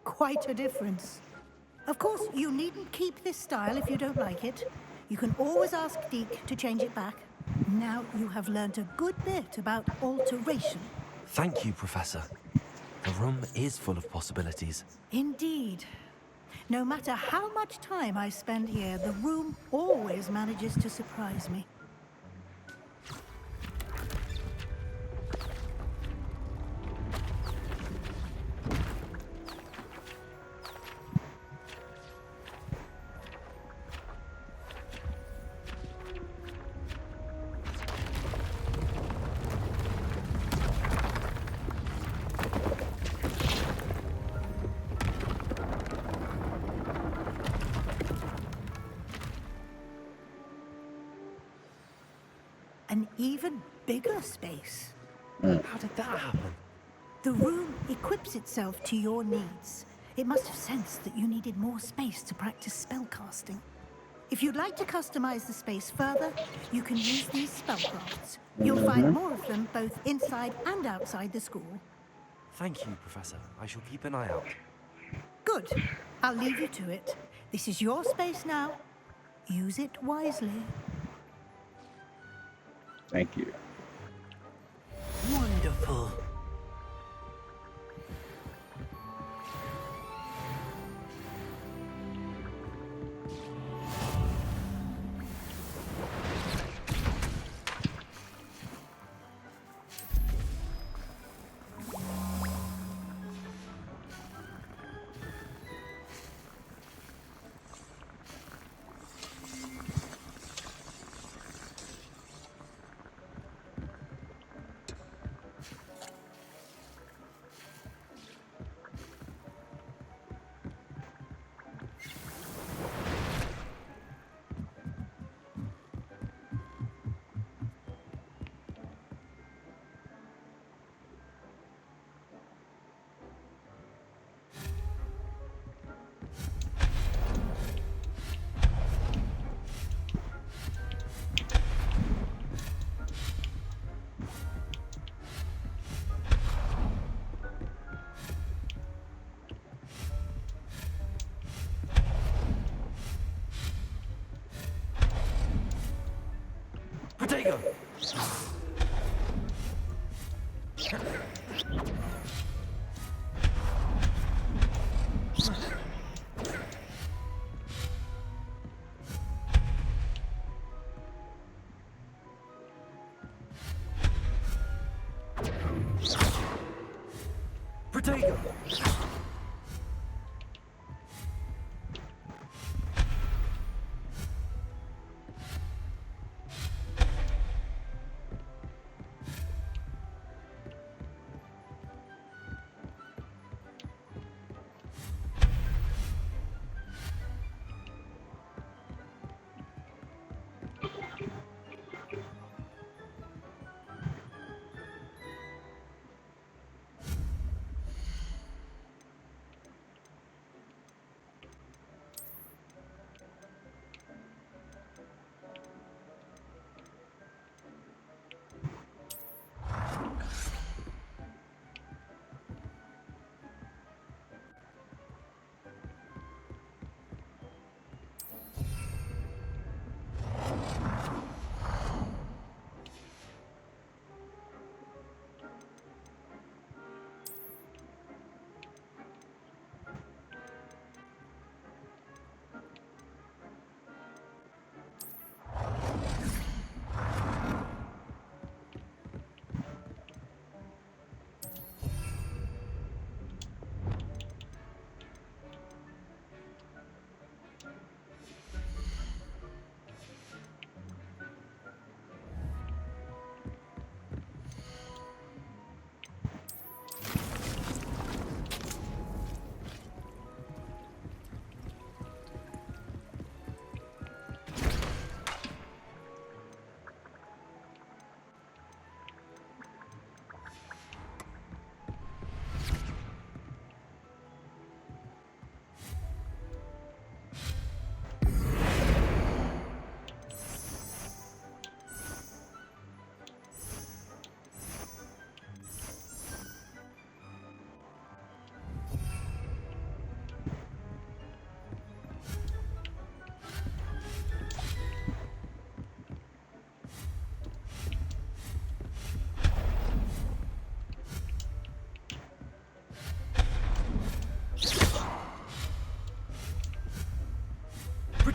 S10: Quite a difference. Of course, you needn't keep this style if you don't like it. You can always ask Deke to change it back. Now you have learnt a good bit about alteration.
S3: Thank you, Professor. The room is full of possibilities.
S10: Indeed. No matter how much time I spend here, the room always manages to surprise me. An even bigger space.
S3: How did that happen?
S10: The room equips itself to your needs. It must have sensed that you needed more space to practice spellcasting. If you'd like to customize the space further, you can use these spellcrafts. You'll find more of them both inside and outside the school.
S3: Thank you, Professor. I shall keep an eye out.
S10: Good. I'll leave you to it. This is your space now. Use it wisely.
S1: Thank you.
S11: Wonderful.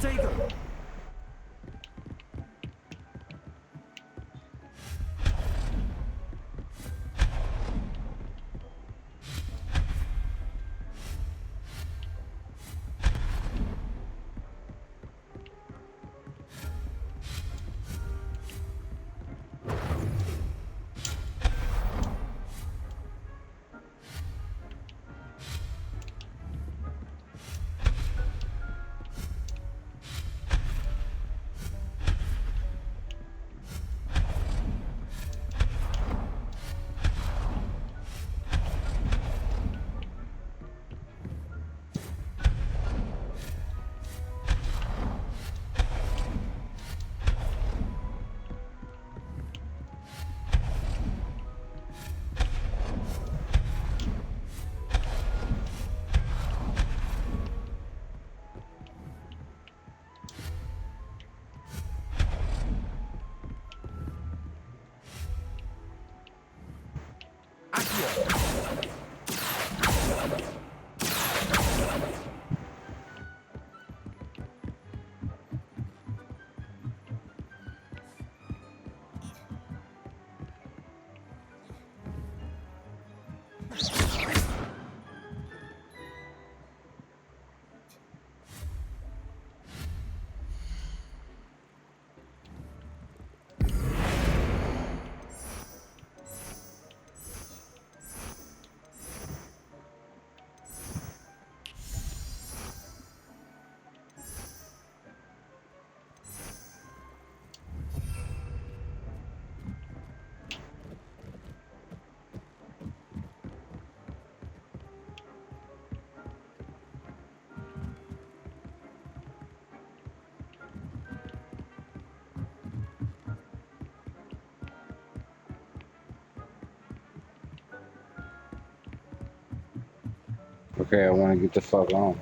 S3: Protego!
S1: Okay, I want to get the fuck on.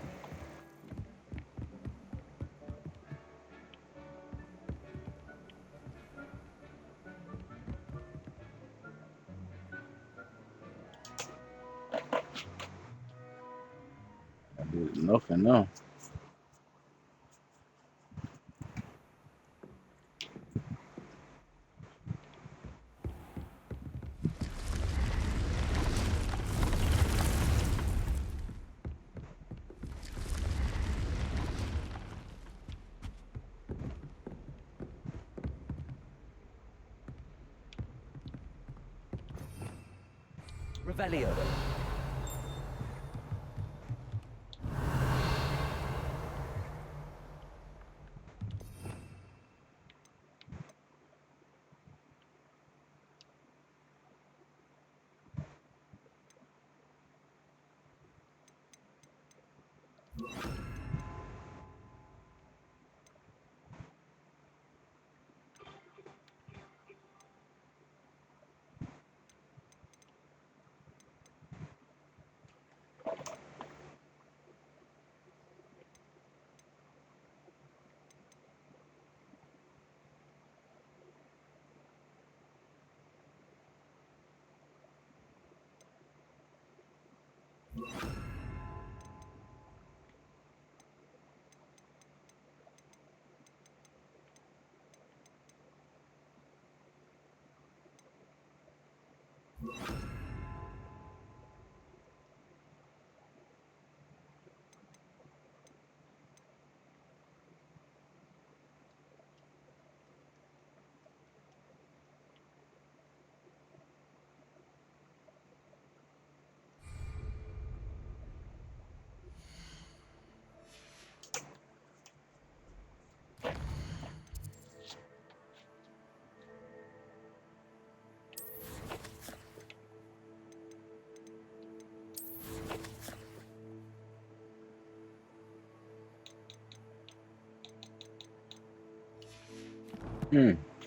S1: I did nothing now.
S3: Revelio.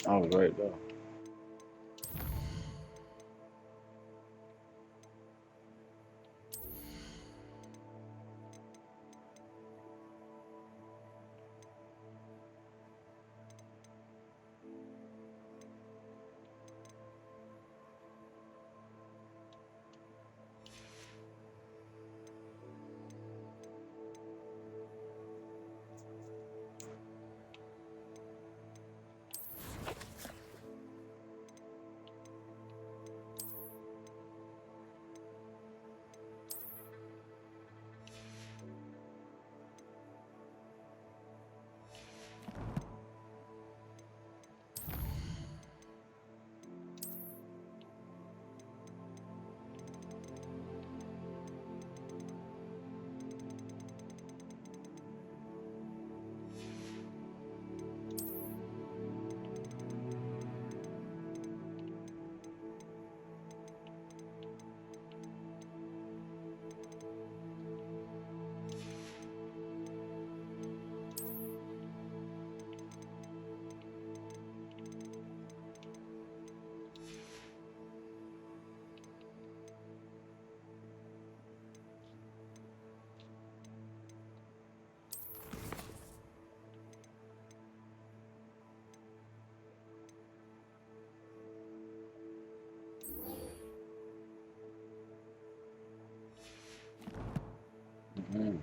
S1: I was right there. Mm.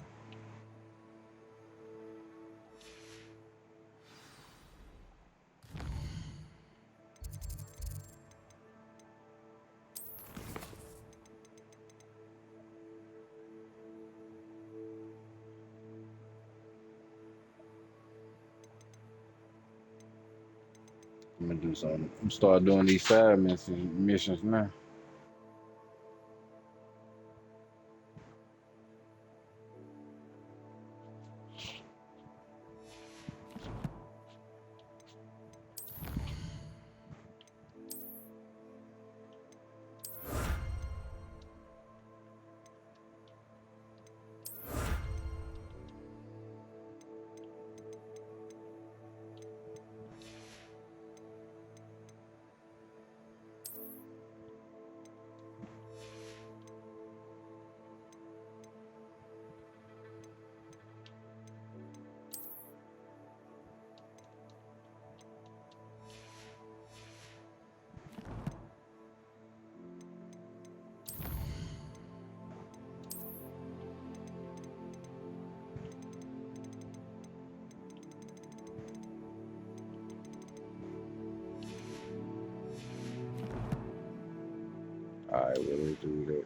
S1: I'm gonna do something. I'm start doing these side missions now. All right, well, let's do that.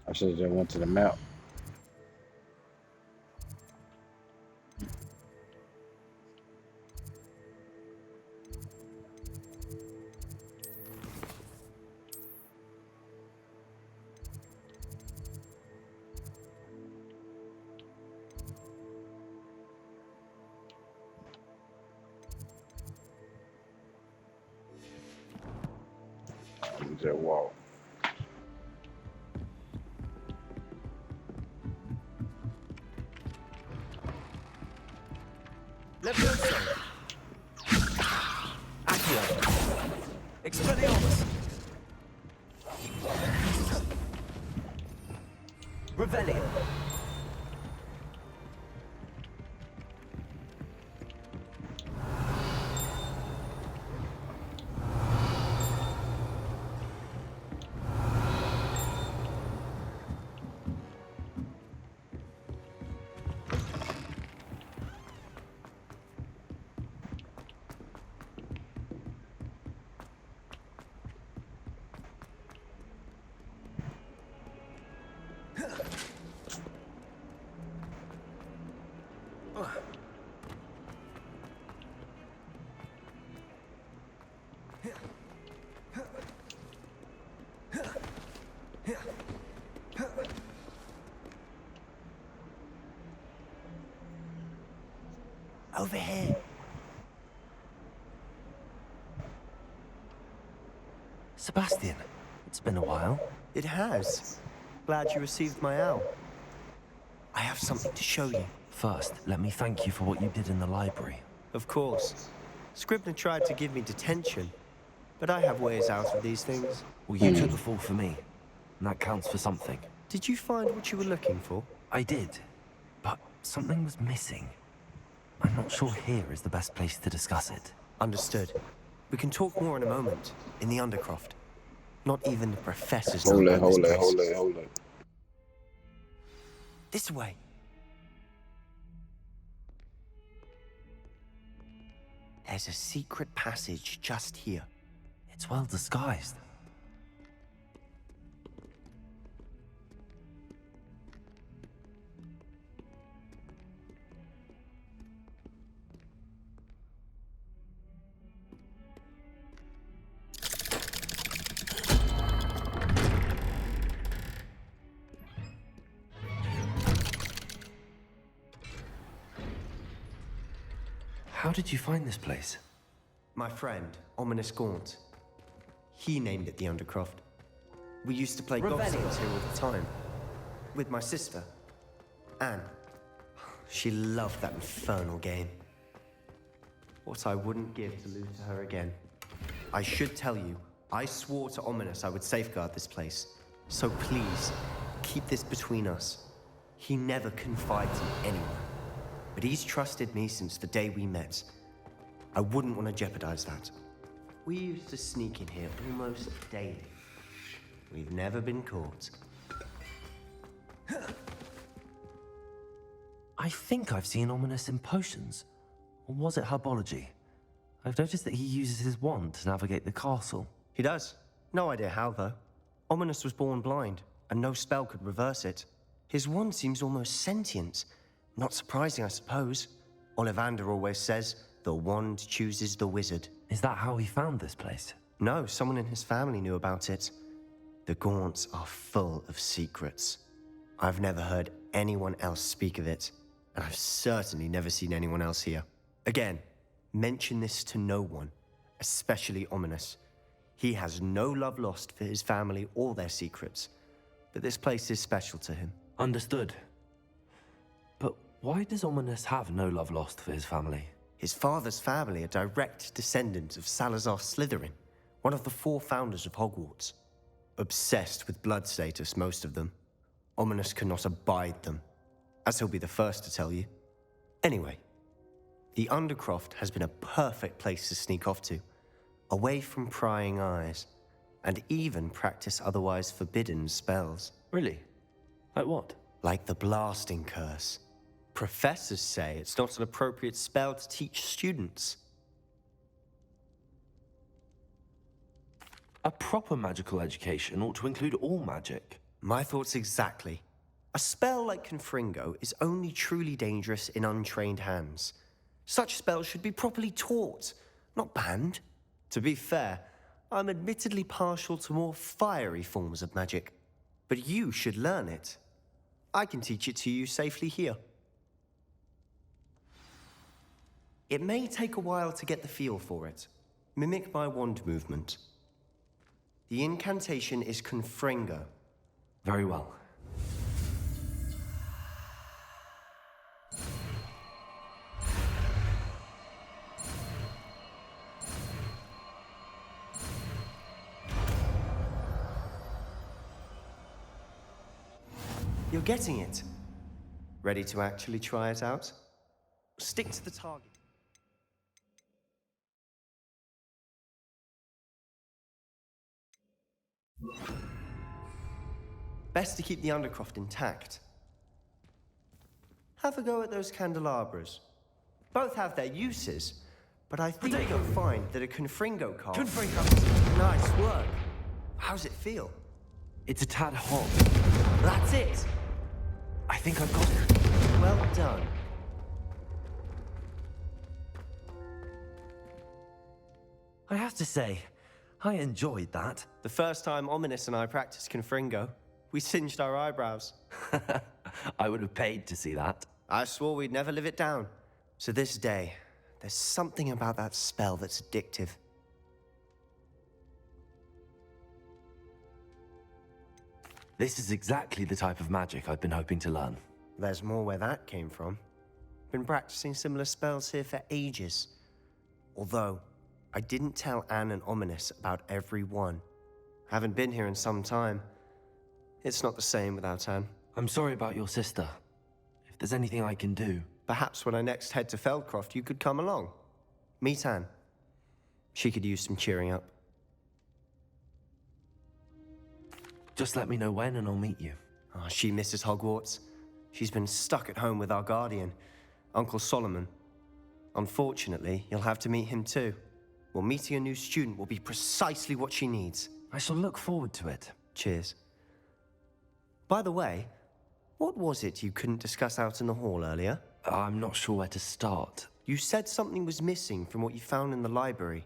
S1: I should have just went to the map. I'm just walk.
S3: Levioso! Accio! Expelliarmus! Revelio! Over here. Sebastian, it's been a while.
S13: It has. Glad you received my owl. I have something to show you.
S3: First, let me thank you for what you did in the library.
S13: Of course. Scribner tried to give me detention, but I have ways out of these things.
S3: Well, you took the fall for me, and that counts for something.
S13: Did you find what you were looking for?
S3: I did, but something was missing. I'm not sure here is the best place to discuss it.
S13: Understood. We can talk more in a moment, in the Undercroft. Not even the professors know
S1: Hold
S13: about this place.
S1: hold it.
S13: This way. There's a secret passage just here.
S3: It's well disguised. How did you find this place?
S13: My friend, Ominous Gaunt. He named it the Undercroft. We used to play golf here all the time. With my sister, Anne. She loved that infernal game. What I wouldn't give to lose to her again. I should tell you, I swore to Ominous I would safeguard this place. So please, keep this between us. He never confides in anyone. But he's trusted me since the day we met. I wouldn't want to jeopardize that. We used to sneak in here almost daily. We've never been caught.
S3: I think I've seen Ominous in potions. Or was it herbology? I've noticed that he uses his wand to navigate the castle.
S13: He does. No idea how, though. Ominous was born blind, and no spell could reverse it. His wand seems almost sentient. Not surprising, I suppose. Ollivander always says, the wand chooses the wizard.
S3: Is that how he found this place?
S13: No, someone in his family knew about it. The Gaunts are full of secrets. I've never heard anyone else speak of it, and I've certainly never seen anyone else here. Again, mention this to no one, especially Ominous. He has no love lost for his family or their secrets, but this place is special to him.
S3: Understood. But why does Ominous have no love lost for his family?
S13: His father's family are direct descendants of Salazar Slytherin, one of the 4 founders of Hogwarts. Obsessed with blood status, most of them. Ominous cannot abide them, as he'll be the first to tell you. Anyway, the Undercroft has been a perfect place to sneak off to, away from prying eyes, and even practice otherwise forbidden spells.
S3: Really? Like what?
S13: Like the blasting curse. Professors say it's not an appropriate spell to teach students.
S3: A proper magical education ought to include all magic.
S13: My thoughts exactly. A spell like Confringo is only truly dangerous in untrained hands. Such spells should be properly taught, not banned. To be fair, I'm admittedly partial to more fiery forms of magic. But you should learn it. I can teach it to you safely here. It may take a while to get the feel for it. Mimic my wand movement. The incantation is Confringo.
S3: Very well.
S13: You're getting it. Ready to actually try it out? Stick to the target. Best to keep the Undercroft intact. Have a go at those candelabras. Both have their uses, but I think you'll find that a Confringo card... Confringo! Nice work. How's it feel?
S3: It's a tad hot.
S13: That's it!
S3: I think I've got it.
S13: Well done.
S3: I have to say, I enjoyed that.
S13: The first time Ominous and I practiced Confringo, we singed our eyebrows.
S3: I would have paid to see that.
S13: I swore we'd never live it down. To this day, there's something about that spell that's addictive.
S3: This is exactly the type of magic I've been hoping to learn.
S13: There's more where that came from. Been practicing similar spells here for ages. Although, I didn't tell Anne and Ominous about every one. Haven't been here in some time. It's not the same without Anne.
S3: I'm sorry about your sister. If there's anything I can do...
S13: Perhaps when I next head to Feldcroft, you could come along. Meet Anne. She could use some cheering up.
S3: Just let me know when and I'll meet you.
S13: Oh, she misses Hogwarts. She's been stuck at home with our guardian, Uncle Solomon. Unfortunately, you'll have to meet him too. Well, meeting a new student will be precisely what she needs.
S3: I shall look forward to it.
S13: Cheers. By the way, what was it you couldn't discuss out in the hall earlier?
S3: I'm not sure where to start.
S13: You said something was missing from what you found in the library.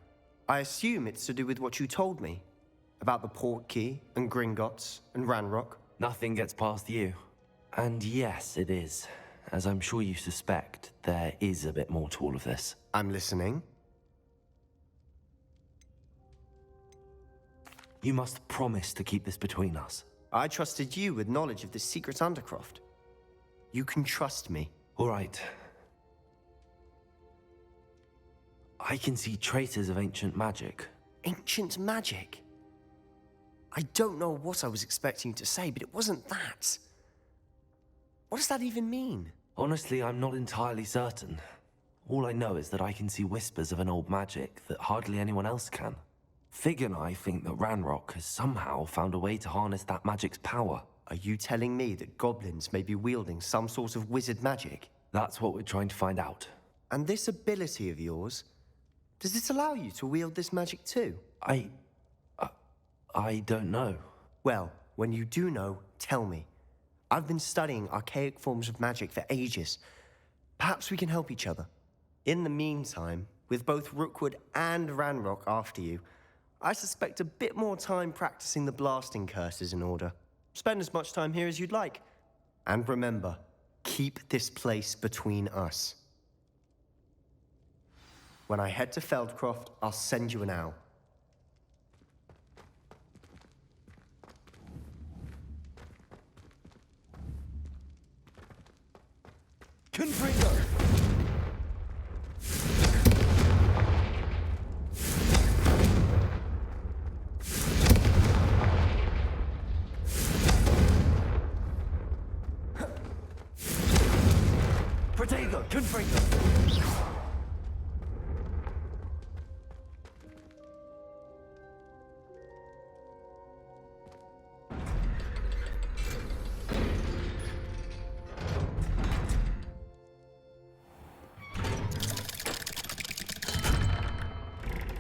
S13: I assume it's to do with what you told me. About the Portkey, and Gringotts, and Ranrock.
S3: Nothing gets past you. And yes, it is. As I'm sure you suspect, there is a bit more to all of this.
S13: I'm listening.
S3: You must promise to keep this between us.
S13: I trusted you with knowledge of the secret Undercroft. You can trust me.
S3: All right. I can see traces of ancient magic.
S13: Ancient magic? I don't know what I was expecting you to say, but it wasn't that. What does that even mean?
S3: Honestly, I'm not entirely certain. All I know is that I can see whispers of an old magic that hardly anyone else can. Fig and I think that Ranrock has somehow found a way to harness that magic's power.
S13: Are you telling me that goblins may be wielding some sort of wizard magic?
S3: That's what we're trying to find out.
S13: And this ability of yours, does it allow you to wield this magic too?
S3: I don't know.
S13: Well, when you do know, tell me. I've been studying archaic forms of magic for ages. Perhaps we can help each other. In the meantime, with both Rookwood and Ranrock after you, I suspect a bit more time practicing the blasting curse is in order. Spend as much time here as you'd like. And remember, keep this place between us. When I head to Feldcroft, I'll send you an owl.
S3: Confringo! Protego! Confringo!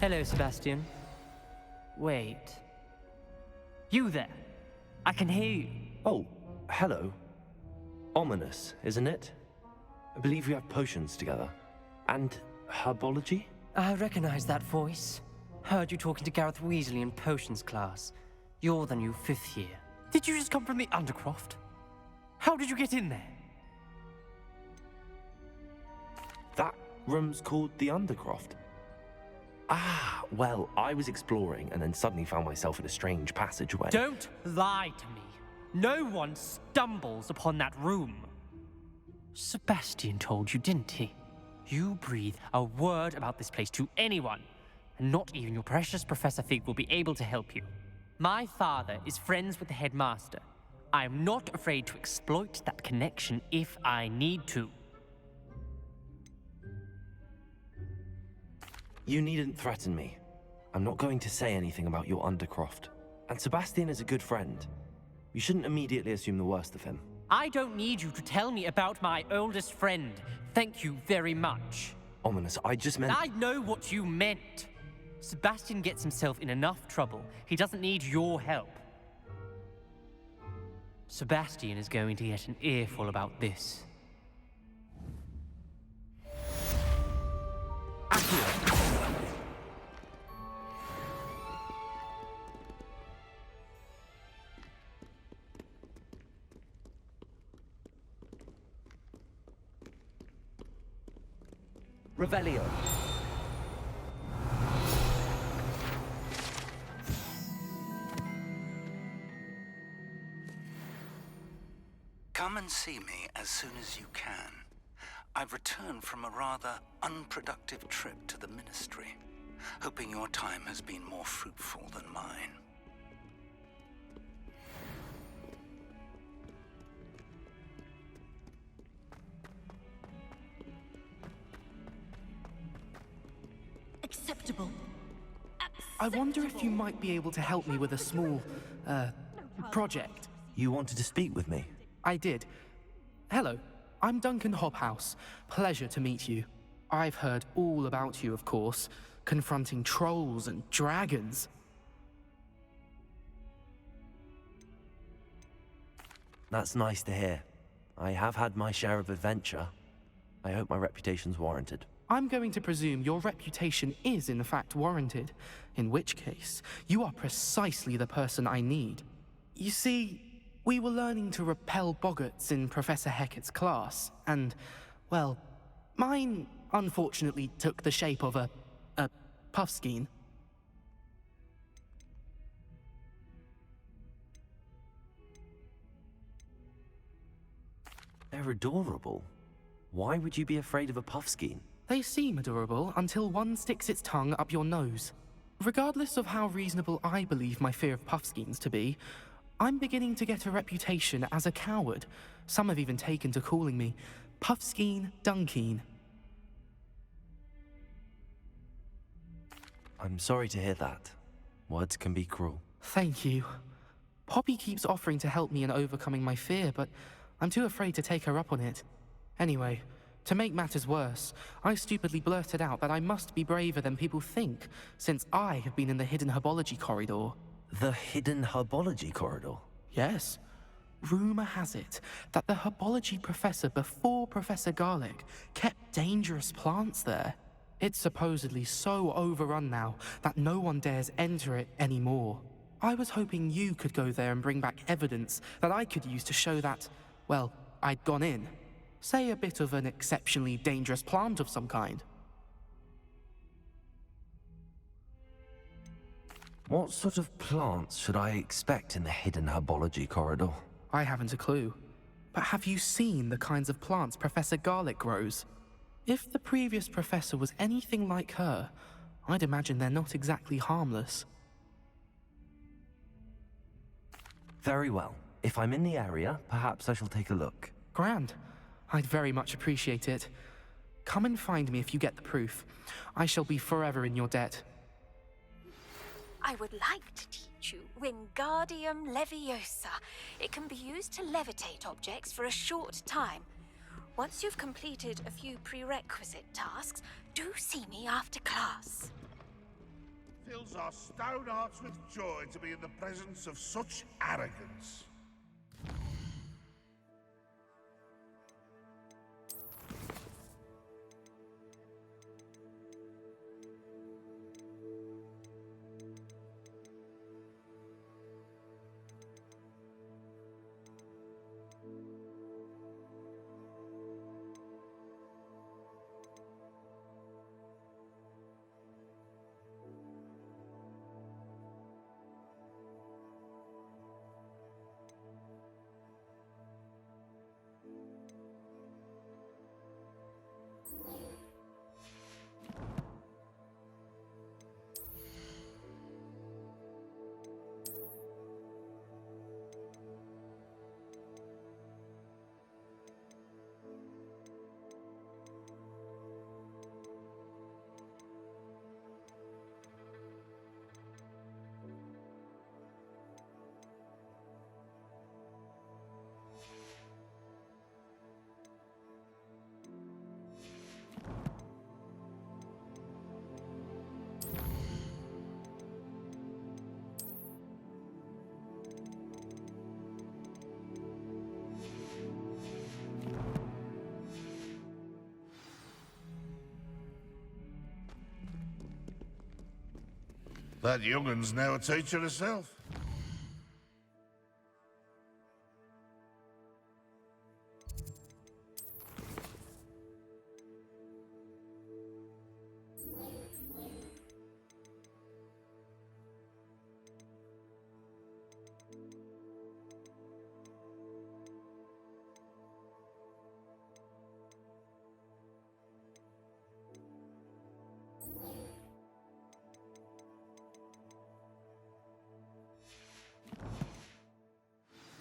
S14: Hello, Sebastian. Wait. You there? I can hear you.
S3: Oh, hello. Ominous, isn't it? I believe we have potions together. And herbology?
S14: I recognize that voice. Heard you talking to Gareth Weasley in potions class. You're the new 5th year. Did you just come from the Undercroft? How did you get in there?
S3: That room's called the Undercroft. Ah, well, I was exploring and then suddenly found myself in a strange passageway.
S14: Don't lie to me. No one stumbles upon that room. Sebastian told you, didn't he? You breathe a word about this place to anyone, and not even your precious Professor Fig will be able to help you. My father is friends with the headmaster. I am not afraid to exploit that connection if I need to.
S3: You needn't threaten me. I'm not going to say anything about your Undercroft. And Sebastian is a good friend. You shouldn't immediately assume the worst of him.
S14: I don't need you to tell me about my oldest friend. Thank you very much.
S3: Ominous, I just meant...
S14: I know what you meant. Sebastian gets himself in enough trouble. He doesn't need your help. Sebastian is going to get an earful about this.
S3: Accio! Revelio.
S15: Come and see me as soon as you can. I've returned from a rather unproductive trip to the Ministry, hoping your time has been more fruitful than mine.
S12: Acceptable.
S8: I wonder if you might be able to help me with a small, project.
S3: You wanted to speak with me?
S8: I did. Hello, I'm Duncan Hobhouse. Pleasure to meet you. I've heard all about you, of course, confronting trolls and dragons.
S3: That's nice to hear. I have had my share of adventure. I hope my reputation's warranted.
S8: I'm going to presume your reputation is in fact warranted, in which case, you are precisely the person I need. You see, we were learning to repel boggarts in Professor Hecat's class, and, well, mine unfortunately took the shape of a puffskein.
S3: They're adorable. Why would you be afraid of a puffskein?
S8: They seem adorable until one sticks its tongue up your nose.
S16: Regardless of how reasonable I believe my fear of Puffskeins to be, I'm beginning to get a reputation as a coward. Some have even taken to calling me Puffskeen Dunkeen.
S3: I'm sorry to hear that. Words can be cruel.
S16: Thank you. Poppy keeps offering to help me in overcoming my fear, but I'm too afraid to take her up on it. Anyway, to make matters worse, I stupidly blurted out that I must be braver than people think, since I have been in the hidden herbology corridor.
S3: The hidden herbology corridor?
S16: Yes. Rumor has it that the herbology professor before Professor Garlic kept dangerous plants there. It's supposedly so overrun now that no one dares enter it anymore. I was hoping you could go there and bring back evidence that I could use to show that, well, I'd gone in. Say a bit of an exceptionally dangerous plant of some kind.
S3: What sort of plants should I expect in the hidden herbology corridor?
S16: I haven't a clue. But have you seen the kinds of plants Professor Garlic grows? If the previous professor was anything like her, I'd imagine they're not exactly harmless.
S3: Very well. If I'm in the area, perhaps I shall take a look.
S16: Grand. I'd very much appreciate it. Come and find me if you get the proof. I shall be forever in your debt.
S17: I would like to teach you Wingardium Leviosa. It can be used to levitate objects for a short time. Once you've completed a few prerequisite tasks, do see me after class.
S4: Fills our stout hearts with joy to be in the presence of such arrogance. That young'un's now a teacher herself.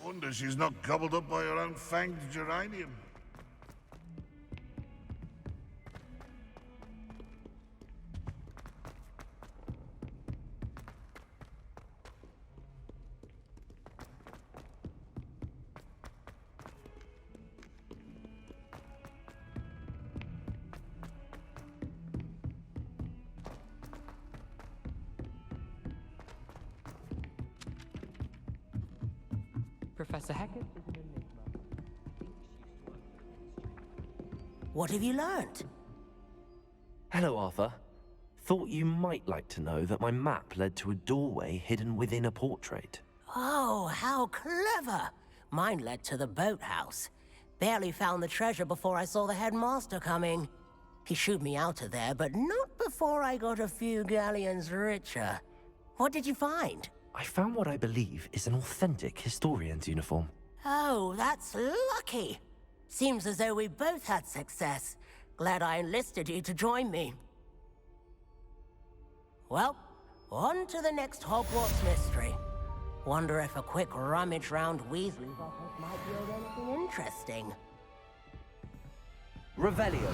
S4: Wonder she's not gobbled up by her own fanged geranium.
S14: Professor Hackett is an enigma.
S18: What have you learnt?
S3: Hello, Arthur. Thought you might like to know that my map led to a doorway hidden within a portrait.
S18: Oh, how clever! Mine led to the boathouse. Barely found the treasure before I saw the headmaster coming. He shooed me out of there, but not before I got a few galleons richer. What did you find?
S3: I found what I believe is an authentic historian's uniform.
S18: Oh, that's lucky. Seems as though we both had success. Glad I enlisted you to join me. Well, On to the next Hogwarts mystery. Wonder if a quick rummage round Weasley's office might yield anything interesting.
S13: Revelio.